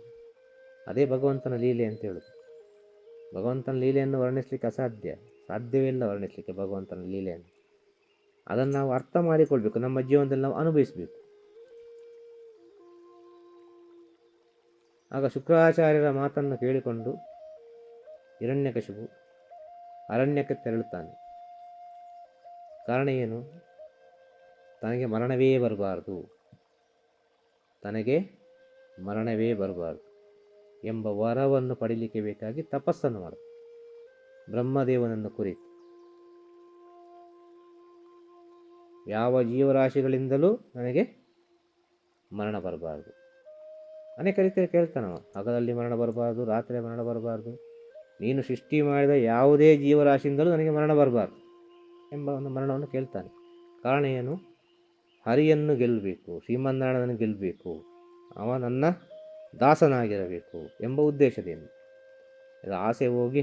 ಅದೇ ಭಗವಂತನ ಲೀಲೆ ಅಂತ ಹೇಳುದು. ಭಗವಂತನ ಲೀಲೆಯನ್ನು ವರ್ಣಿಸಲಿಕ್ಕೆ ಸಾಧ್ಯವೇ ಇಲ್ಲ ವರ್ಣಿಸಲಿಕ್ಕೆ ಭಗವಂತನ ಲೀಲೆಯನ್ನು. ಅದನ್ನು ನಾವು ಅರ್ಥ ಮಾಡಿಕೊಳ್ಬೇಕು, ನಮ್ಮ ಜೀವನದಲ್ಲಿ ನಾವು ಅನುಭವಿಸಬೇಕು. ಆಗ ಶುಕ್ರಾಚಾರ್ಯರ ಮಾತನ್ನು ಕೇಳಿಕೊಂಡು ಹಿರಣ್ಯಕಶಿಪು ಅರಣ್ಯಕ್ಕೆ ತೆರಳುತ್ತಾನೆ. ಕಾರಣ ಏನು? ತನಗೆ ಮರಣವೇ ಬರಬಾರದು ಎಂಬ ವರವನ್ನು ಪಡೀಲಿಕ್ಕೆ ಬೇಕಾಗಿ ತಪಸ್ಸನ್ನು ಮಾಡ ಬ್ರಹ್ಮದೇವನನ್ನು ಕುರಿತು ಯಾವ ಜೀವರಾಶಿಗಳಿಂದಲೂ ನನಗೆ ಮರಣ ಬರಬಾರ್ದು. ಅನೇಕ ರೀತಿಯಲ್ಲಿ ಕೇಳ್ತಾನವ, ಹಗಲಲ್ಲಿ ಮರಣ ಬರಬಾರ್ದು, ರಾತ್ರಿ ಮರಣ ಬರಬಾರ್ದು, ನೀನು ಸೃಷ್ಟಿ ಮಾಡಿದ ಯಾವುದೇ ಜೀವರಾಶಿಯಿಂದಲೂ ನನಗೆ ಮರಣ ಬರಬಾರ್ದು ಎಂಬ ಒಂದು ಮರಣವನ್ನು ಕೇಳ್ತಾನೆ. ಕಾರಣ ಏನು? ಹರಿಯನ್ನು ಗೆಲ್ಲಬೇಕು, ಶ್ರೀಮನ್ನಾರಾಯಣನನ್ನು ಗೆಲ್ಲಬೇಕು, ಅವ ನನ್ನ ದಾಸನಾಗಿರಬೇಕು ಎಂಬ ಉದ್ದೇಶದಿಂದ. ಇದು ಆಸೆ ಹೋಗಿ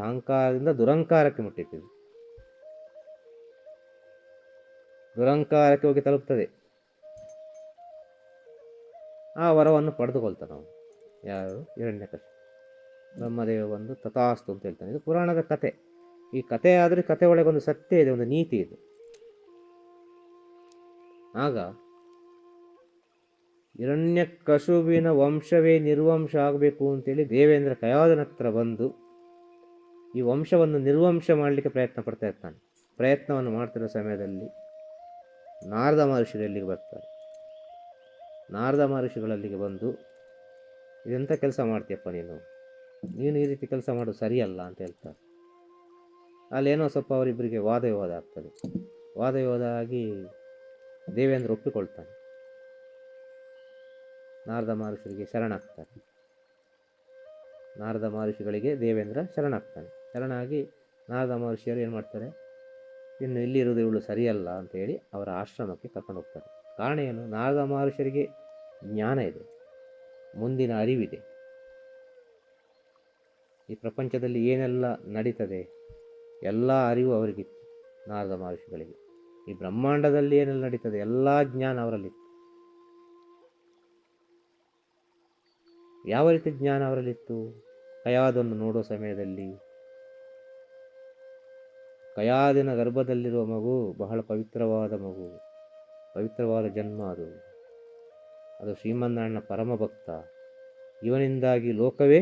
ಅಹಂಕಾರದಿಂದ ದುರಂಕಾರಕ್ಕೆ ಮುಟ್ಟಿದ್ದೀವಿ. ದುರಂಕಾರಕ್ಕೆ ಹೋಗಿ ತಲುಪ್ತದೆ. ಆ ವರವನ್ನು ಪಡೆದುಕೊಳ್ತಾನೆ ಅವನು. ಯಾರು? ಹಿರಣ್ಯಕಶಿಪು. ಬ್ರಹ್ಮದೇವ ಬಂದು ತಥಾಸ್ತು ಅಂತ ಹೇಳ್ತಾನೆ. ಇದು ಪುರಾಣದ ಕತೆ. ಈ ಕತೆ ಆದರೆ ಕತೆ ಒಳಗೆ ಒಂದು ಸತ್ಯ ಇದೆ, ಒಂದು ನೀತಿ ಇದೆ. ಆಗ ಹಿರಣ್ಯಕಶಿಪುವಿನ ವಂಶವೇ ನಿರ್ವಂಶ ಆಗಬೇಕು ಅಂತೇಳಿ ದೇವೇಂದ್ರ ಕಯಾದನ ಹತ್ರ ಬಂದು ಈ ವಂಶವನ್ನು ನಿರ್ವಂಶ ಮಾಡಲಿಕ್ಕೆ ಪ್ರಯತ್ನ ಪಡ್ತಾ ಇರ್ತಾನೆ. ಪ್ರಯತ್ನವನ್ನು ಮಾಡ್ತಿರೋ ಸಮಯದಲ್ಲಿ ನಾರದ ಮಹರ್ಷಿಗಳಲ್ಲಿಗೆ ಬರ್ತಾರೆ. ನಾರದ ಮಹರ್ಷಿಗಳಲ್ಲಿಗೆ ಬಂದು, ಇದೆಂಥ ಕೆಲಸ ಮಾಡ್ತೀಯಪ್ಪ ನೀನು ಈ ರೀತಿ ಕೆಲಸ ಮಾಡೋದು ಸರಿಯಲ್ಲ ಅಂತ ಹೇಳ್ತಾರೆ. ಅಲ್ಲೇನೋ ಸ್ವಲ್ಪ ಅವರಿಬ್ಬರಿಗೆ ವಾದ ಆಗ್ತದೆ. ವಾದ ಆಗಿ ದೇವೇಂದ್ರ ಒಪ್ಪಿಕೊಳ್ತಾನೆ. ನಾರದ ಮಹರ್ಷಿಗಳಿಗೆ ಶರಣಾಗ್ತಾನೆ. ಶರಣಾಗಿ ನಾರದ ಮಹರ್ಷಿಯರು ಏನು ಮಾಡ್ತಾರೆ, ಇನ್ನು ಇಲ್ಲಿರುವುದು ಇವಳು ಸರಿಯಲ್ಲ ಅಂತೇಳಿ ಅವರ ಆಶ್ರಮಕ್ಕೆ ಕರ್ಕೊಂಡು ಹೋಗ್ತಾರೆ. ಕಾರಣ ಏನು? ನಾರದ ಮಹರ್ಷಿಯರಿಗೆ ಜ್ಞಾನ ಇದೆ, ಮುಂದಿನ ಅರಿವಿದೆ. ಈ ಪ್ರಪಂಚದಲ್ಲಿ ಏನೆಲ್ಲ ನಡೀತದೆ ಎಲ್ಲ ಅರಿವು ಅವರಿಗಿತ್ತು, ನಾರದ ಮಹರ್ಷಿಗಳಿಗೆ. ಈ ಬ್ರಹ್ಮಾಂಡದಲ್ಲಿ ಏನೆಲ್ಲ ನಡೀತದೆ ಎಲ್ಲ ಜ್ಞಾನ ಅವರಲ್ಲಿತ್ತು. ಯಾವ ರೀತಿ ಜ್ಞಾನ ಅವರಲ್ಲಿತ್ತು? ಕಯಾದನ್ನು ನೋಡೋ ಸಮಯದಲ್ಲಿ ಕಯಾದಿನ ಗರ್ಭದಲ್ಲಿರುವ ಮಗು ಬಹಳ ಪವಿತ್ರವಾದ ಮಗು, ಪವಿತ್ರವಾದ ಜನ್ಮ. ಅದು ಶ್ರೀಮನ್ನಾರಾಯಣನ ಪರಮ ಭಕ್ತ. ಇವನಿಂದಾಗಿ ಲೋಕವೇ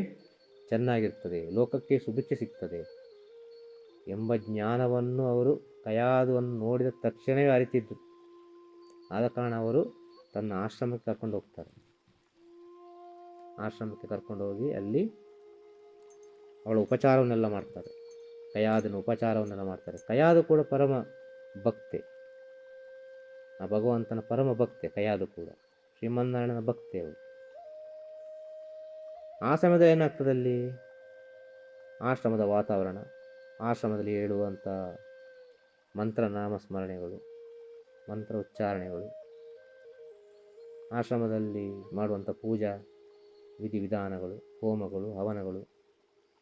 ಚೆನ್ನಾಗಿರ್ತದೆ, ಲೋಕಕ್ಕೆ ಸುಭಿಕ್ಷೆ ಸಿಗ್ತದೆ ಎಂಬ ಜ್ಞಾನವನ್ನು ಅವರು ಕಯಾದವನ್ನು ನೋಡಿದ ತಕ್ಷಣವೇ ಅರಿತಿದ್ರು. ಆದ ಕಾರಣ ಅವರು ತನ್ನ ಆಶ್ರಮಕ್ಕೆ ಕರ್ಕೊಂಡು ಹೋಗ್ತಾರೆ. ಆಶ್ರಮಕ್ಕೆ ಕರ್ಕೊಂಡು ಹೋಗಿ ಅಲ್ಲಿ ಅವಳ ಉಪಚಾರವನ್ನೆಲ್ಲ ಮಾಡ್ತಾರೆ. ಕಯಾದನ ಉಪಚಾರವನ್ನೆಲ್ಲ ಮಾಡ್ತಾರೆ. ಕಯಾದು ಕೂಡ ಪರಮ ಭಕ್ತೆ, ಆ ಭಗವಂತನ ಪರಮ ಭಕ್ತೆ. ಕಯಾದು ಕೂಡ ಶ್ರೀಮನ್ನಾರಾಯಣನ ಭಕ್ತೆ ಅವಳು. ಆ ಸಮಯದಲ್ಲಿ ಏನಾಗ್ತದೆ, ಅಲ್ಲಿ ಆಶ್ರಮದ ವಾತಾವರಣ, ಆಶ್ರಮದಲ್ಲಿ ಹೇಳುವಂಥ ಮಂತ್ರ ನಾಮಸ್ಮರಣೆಗಳು, ಮಂತ್ರ ಉಚ್ಚಾರಣೆಗಳು, ಆಶ್ರಮದಲ್ಲಿ ಮಾಡುವಂಥ ಪೂಜಾ ವಿಧಿವಿಧಾನಗಳು, ಹೋಮಗಳು, ಹವನಗಳು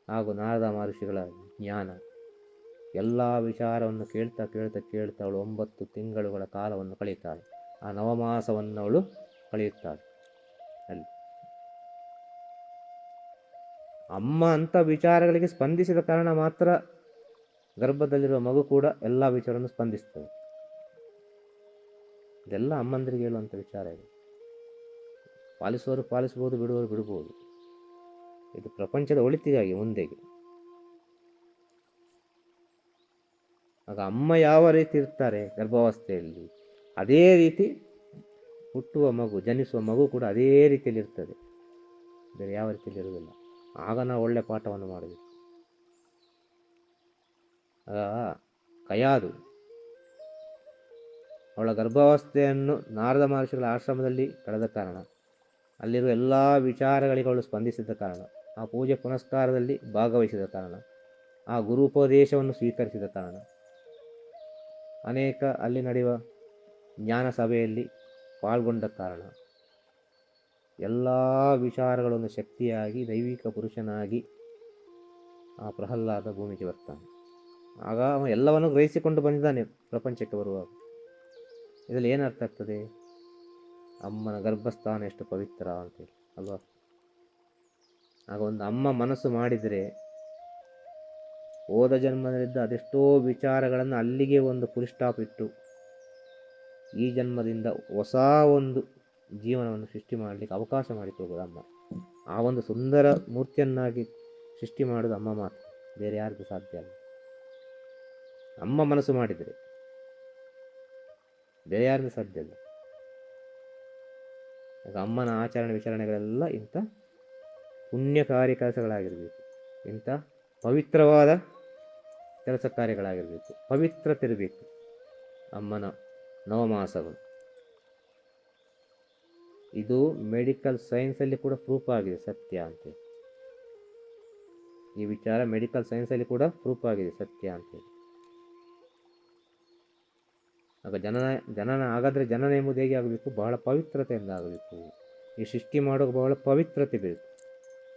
ಹಾಗೂ ನಾರದ ಮಹರ್ಷಿಗಳ ಜ್ಞಾನ, ಎಲ್ಲ ವಿಚಾರವನ್ನು ಕೇಳ್ತಾ ಅವಳು 9 ತಿಂಗಳುಗಳ ಕಾಲವನ್ನು ಕಳೆಯುತ್ತಾಳೆ. ಆ ನವಮಾಸವನ್ನು ಅವಳು ಕಳೆಯುತ್ತಾಳೆ. ಅಲ್ಲಿ ಅಮ್ಮ ಅಂಥ ವಿಚಾರಗಳಿಗೆ ಸ್ಪಂದಿಸಿದ ಕಾರಣ ಮಾತ್ರ ಗರ್ಭದಲ್ಲಿರುವ ಮಗು ಕೂಡ ಎಲ್ಲ ವಿಚಾರವನ್ನು ಸ್ಪಂದಿಸ್ತದೆ. ಇದೆಲ್ಲ ಅಮ್ಮಂದರಿಗೆ ಹೇಳುವಂಥ ವಿಚಾರ ಇದೆ. ಪಾಲಿಸುವವರು ಪಾಲಿಸ್ಬೋದು, ಬಿಡುವವರು ಬಿಡ್ಬೋದು. ಇದು ಪ್ರಪಂಚದ ಒಳಿತಿಗಾಗಿ ಮುಂದೆಗೆ. ಆಗ ಅಮ್ಮ ಯಾವ ರೀತಿ ಇರ್ತಾರೆ ಗರ್ಭಾವಸ್ಥೆಯಲ್ಲಿ, ಅದೇ ರೀತಿ ಹುಟ್ಟುವ ಮಗು, ಜನಿಸುವ ಮಗು ಕೂಡ ಅದೇ ರೀತಿಯಲ್ಲಿ ಇರ್ತದೆ, ಬೇರೆ ಯಾವ ರೀತಿಯಲ್ಲಿ ಇರುವುದಿಲ್ಲ. ಆಗ ನಾವು ಒಳ್ಳೆ ಪಾಠವನ್ನು ಮಾಡಬೇಕು. ಆಗ ಕಯಾದು ಅವಳ ಗರ್ಭಾವಸ್ಥೆಯನ್ನು ನಾರದ ಮಹರ್ಷಿಗಳ ಆಶ್ರಮದಲ್ಲಿ ಕಳೆದ ಕಾರಣ, ಅಲ್ಲಿರುವ ಎಲ್ಲ ವಿಚಾರಗಳಿಗೆ ಅವಳು ಸ್ಪಂದಿಸಿದ ಕಾರಣ, ಆ ಪೂಜೆ ಪುನಸ್ಕಾರದಲ್ಲಿ ಭಾಗವಹಿಸಿದ ಕಾರಣ, ಆ ಗುರುಪದೇಶವನ್ನು ಸ್ವೀಕರಿಸಿದ ಕಾರಣ, ಅನೇಕ ಅಲ್ಲಿ ನಡೆಯುವ ಜ್ಞಾನ ಸಭೆಯಲ್ಲಿ ಪಾಲ್ಗೊಂಡ ಕಾರಣ, ಎಲ್ಲ ವಿಚಾರಗಳನ್ನು ಶಕ್ತಿಯಾಗಿ ದೈವಿಕ ಪುರುಷನಾಗಿ ಆ ಪ್ರಹ್ಲಾದ ಭೂಮಿಗೆ ಬರ್ತಾನೆ. ಆಗ ಅವನು ಎಲ್ಲವನ್ನು ಗ್ರಹಿಸಿಕೊಂಡು ಬಂದಿದ್ದಾನೆ ಪ್ರಪಂಚಕ್ಕೆ ಬರುವಾಗ. ಇದರಲ್ಲಿ ಏನು ಅರ್ಥ ಆಗ್ತದೆ? ಅಮ್ಮನ ಗರ್ಭಸ್ಥಾನ ಎಷ್ಟು ಪವಿತ್ರ ಅಂತೇಳಿ ಅಲ್ವಾ? ಆಗ ಒಂದು ಅಮ್ಮ ಮನಸ್ಸು ಮಾಡಿದರೆ ಹೋದ ಜನ್ಮದಲ್ಲಿದ್ದ ಅದೆಷ್ಟೋ ವಿಚಾರಗಳನ್ನು ಅಲ್ಲಿಗೆ ಒಂದು ಫುಲ್ ಸ್ಟಾಪ್ ಇಟ್ಟು ಈ ಜನ್ಮದಿಂದ ಹೊಸ ಒಂದು ಜೀವನವನ್ನು ಸೃಷ್ಟಿ ಮಾಡಲಿಕ್ಕೆ ಅವಕಾಶ ಮಾಡಿಕೊಡ್ಬೋದು ಅಮ್ಮ. ಆ ಒಂದು ಸುಂದರ ಮೂರ್ತಿಯನ್ನಾಗಿ ಸೃಷ್ಟಿ ಮಾಡೋದು ಅಮ್ಮ ಮಾತ್ರ, ಬೇರೆ ಯಾರಿಗೂ ಸಾಧ್ಯ ಅಲ್ಲ. ಅಮ್ಮ ಮನಸ್ಸು ಮಾಡಿದರೆ ಬೇರೆ ಯಾರಿಗೂ ಸಾಧ್ಯ ಇಲ್ಲ. ಆಗ ಅಮ್ಮನ ಆಚರಣೆ ವಿಚಾರಣೆಗಳೆಲ್ಲ ಇಂಥ ಪುಣ್ಯಕಾರಿ ಕೆಲಸಗಳಾಗಿರಬೇಕು, ಇಂಥ ಪವಿತ್ರವಾದ ಕೆಲಸ ಕಾರ್ಯಗಳಾಗಿರಬೇಕು, ಪವಿತ್ರತೆ ಇರಬೇಕು ಅಮ್ಮನ ನವಮಾಸಗಳು. ಇದು ಮೆಡಿಕಲ್ ಸೈನ್ಸಲ್ಲಿ ಕೂಡ ಪ್ರೂಫ್ ಆಗಿದೆ ಸತ್ಯ ಅಂತೇಳಿ. ಈ ವಿಚಾರ ಮೆಡಿಕಲ್ ಸೈನ್ಸಲ್ಲಿ ಕೂಡ ಪ್ರೂಫ್ ಆಗಿದೆ ಸತ್ಯ ಅಂತೇಳಿ. ಆಗ ಹಾಗಾದರೆ ಜನನ ಎಂಬುದು ಹೇಗೆ ಆಗಬೇಕು? ಬಹಳ ಪವಿತ್ರತೆಯಿಂದ ಆಗಬೇಕು. ಈ ಸೃಷ್ಟಿ ಮಾಡೋಕೆ ಬಹಳ ಪವಿತ್ರತೆ ಬೇಕು.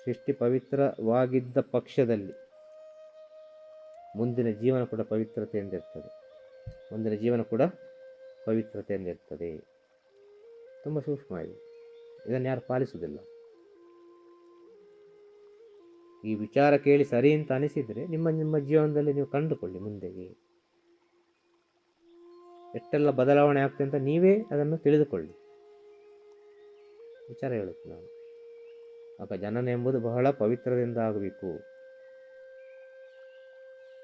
ಸೃಷ್ಟಿ ಪವಿತ್ರವಾಗಿದ್ದ ಪಕ್ಷದಲ್ಲಿ ಮುಂದಿನ ಜೀವನ ಕೂಡ ಪವಿತ್ರತೆಯಿಂದ ಇರ್ತದೆ. ಮುಂದಿನ ಜೀವನ ಕೂಡ ಪವಿತ್ರತೆಯಿಂದ ಇರ್ತದೆ. ತುಂಬ ಸೂಕ್ಷ್ಮ ಇದೆ, ಇದನ್ನು ಯಾರು ಪಾಲಿಸುವುದಿಲ್ಲ. ಈ ವಿಚಾರ ಕೇಳಿ ಸರಿ ಅಂತ ಅನಿಸಿದರೆ ನಿಮ್ಮ ಜೀವನದಲ್ಲಿ ನೀವು ಕಂಡುಕೊಳ್ಳಿ. ಮುಂದೆಗೆ ಎಷ್ಟೆಲ್ಲ ಬದಲಾವಣೆ ಆಗ್ತದೆ ಅಂತ ನೀವೇ ಅದನ್ನು ತಿಳಿದುಕೊಳ್ಳಿ. ವಿಚಾರ ಹೇಳುತ್ತೆ ನಾನು. ಆಗ ಜನನ ಎಂಬುದು ಬಹಳ ಪವಿತ್ರದಿಂದ ಆಗಬೇಕು.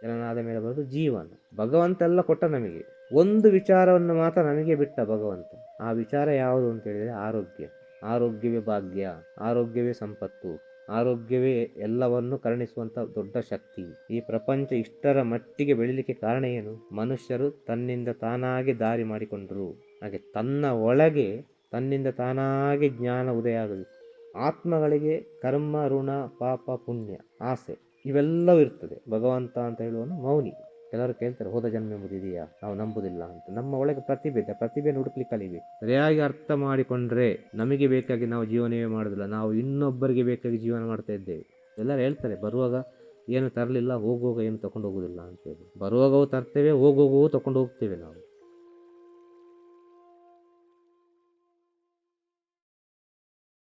ಜನನ ಆದ ಮೇಲೆ ಬರೋದು ಜೀವನ. ಭಗವಂತ ಎಲ್ಲ ಕೊಟ್ಟ ನಮಗೆ ಒಂದು ವಿಚಾರವನ್ನು ಮಾತ್ರ ನಮಗೆ ಬಿಟ್ಟ ಭಗವಂತ. ಆ ವಿಚಾರ ಯಾವುದು ಅಂತ ಹೇಳಿದರೆ ಆರೋಗ್ಯ. ಆರೋಗ್ಯವೇ ಭಾಗ್ಯ, ಆರೋಗ್ಯವೇ ಸಂಪತ್ತು, ಆರೋಗ್ಯವೇ ಎಲ್ಲವನ್ನು ಕರುಣಿಸುವಂಥ ದೊಡ್ಡ ಶಕ್ತಿ. ಈ ಪ್ರಪಂಚ ಇಷ್ಟರ ಮಟ್ಟಿಗೆ ಬೆಳೀಲಿಕ್ಕೆ ಕಾರಣ ಏನು? ಮನುಷ್ಯರು ತನ್ನಿಂದ ತಾನಾಗಿ ದಾರಿ ಮಾಡಿಕೊಂಡರು. ಹಾಗೆ ತನ್ನ ಒಳಗೆ ತನ್ನಿಂದ ತಾನಾಗಿ ಜ್ಞಾನ ಉದಯ ಆಗಬೇಕು. ಆತ್ಮಗಳಿಗೆ ಕರ್ಮ, ಋಣ, ಪಾಪ, ಪುಣ್ಯ, ಆಸೆ ಇವೆಲ್ಲವೂ ಇರ್ತದೆ. ಭಗವಂತ ಅಂತ ಹೇಳುವನು ಮೌನಿ. ಕೆಲವರು ಕೇಳ್ತಾರೆ ಹೋದ ಜನ್ಮ ಎಂಬುದು ಇದೆಯಾ? ನಾವು ನಂಬುದಿಲ್ಲ ಅಂತ. ನಮ್ಮ ಒಳಗೆ ಪ್ರತಿಭೆ ಇದೆ, ಪ್ರತಿಭೆಯನ್ನು ಹುಡುಕ್ಲಿಕ್ಕೆ ಕಲಿಬೇಕು. ಸರಿಯಾಗಿ ಅರ್ಥ ಮಾಡಿಕೊಂಡ್ರೆ ನಮಗೆ ಬೇಕಾಗಿ ನಾವು ಜೀವನವೇ ಮಾಡೋದಿಲ್ಲ, ನಾವು ಇನ್ನೊಬ್ಬರಿಗೆ ಬೇಕಾಗಿ ಜೀವನ ಮಾಡ್ತಾ ಇದ್ದೇವೆ. ಎಲ್ಲರೂ ಹೇಳ್ತಾರೆ ಬರುವಾಗ ಏನು ತರಲಿಲ್ಲ, ಹೋಗುವಾಗ ಏನು ತಗೊಂಡು ಹೋಗೋದಿಲ್ಲ ಅಂತೇಳಿ. ಬರುವಾಗವೂ ತರ್ತೇವೆ, ಹೋಗುವಾಗವೂ ತಗೊಂಡು ಹೋಗ್ತೇವೆ ನಾವು.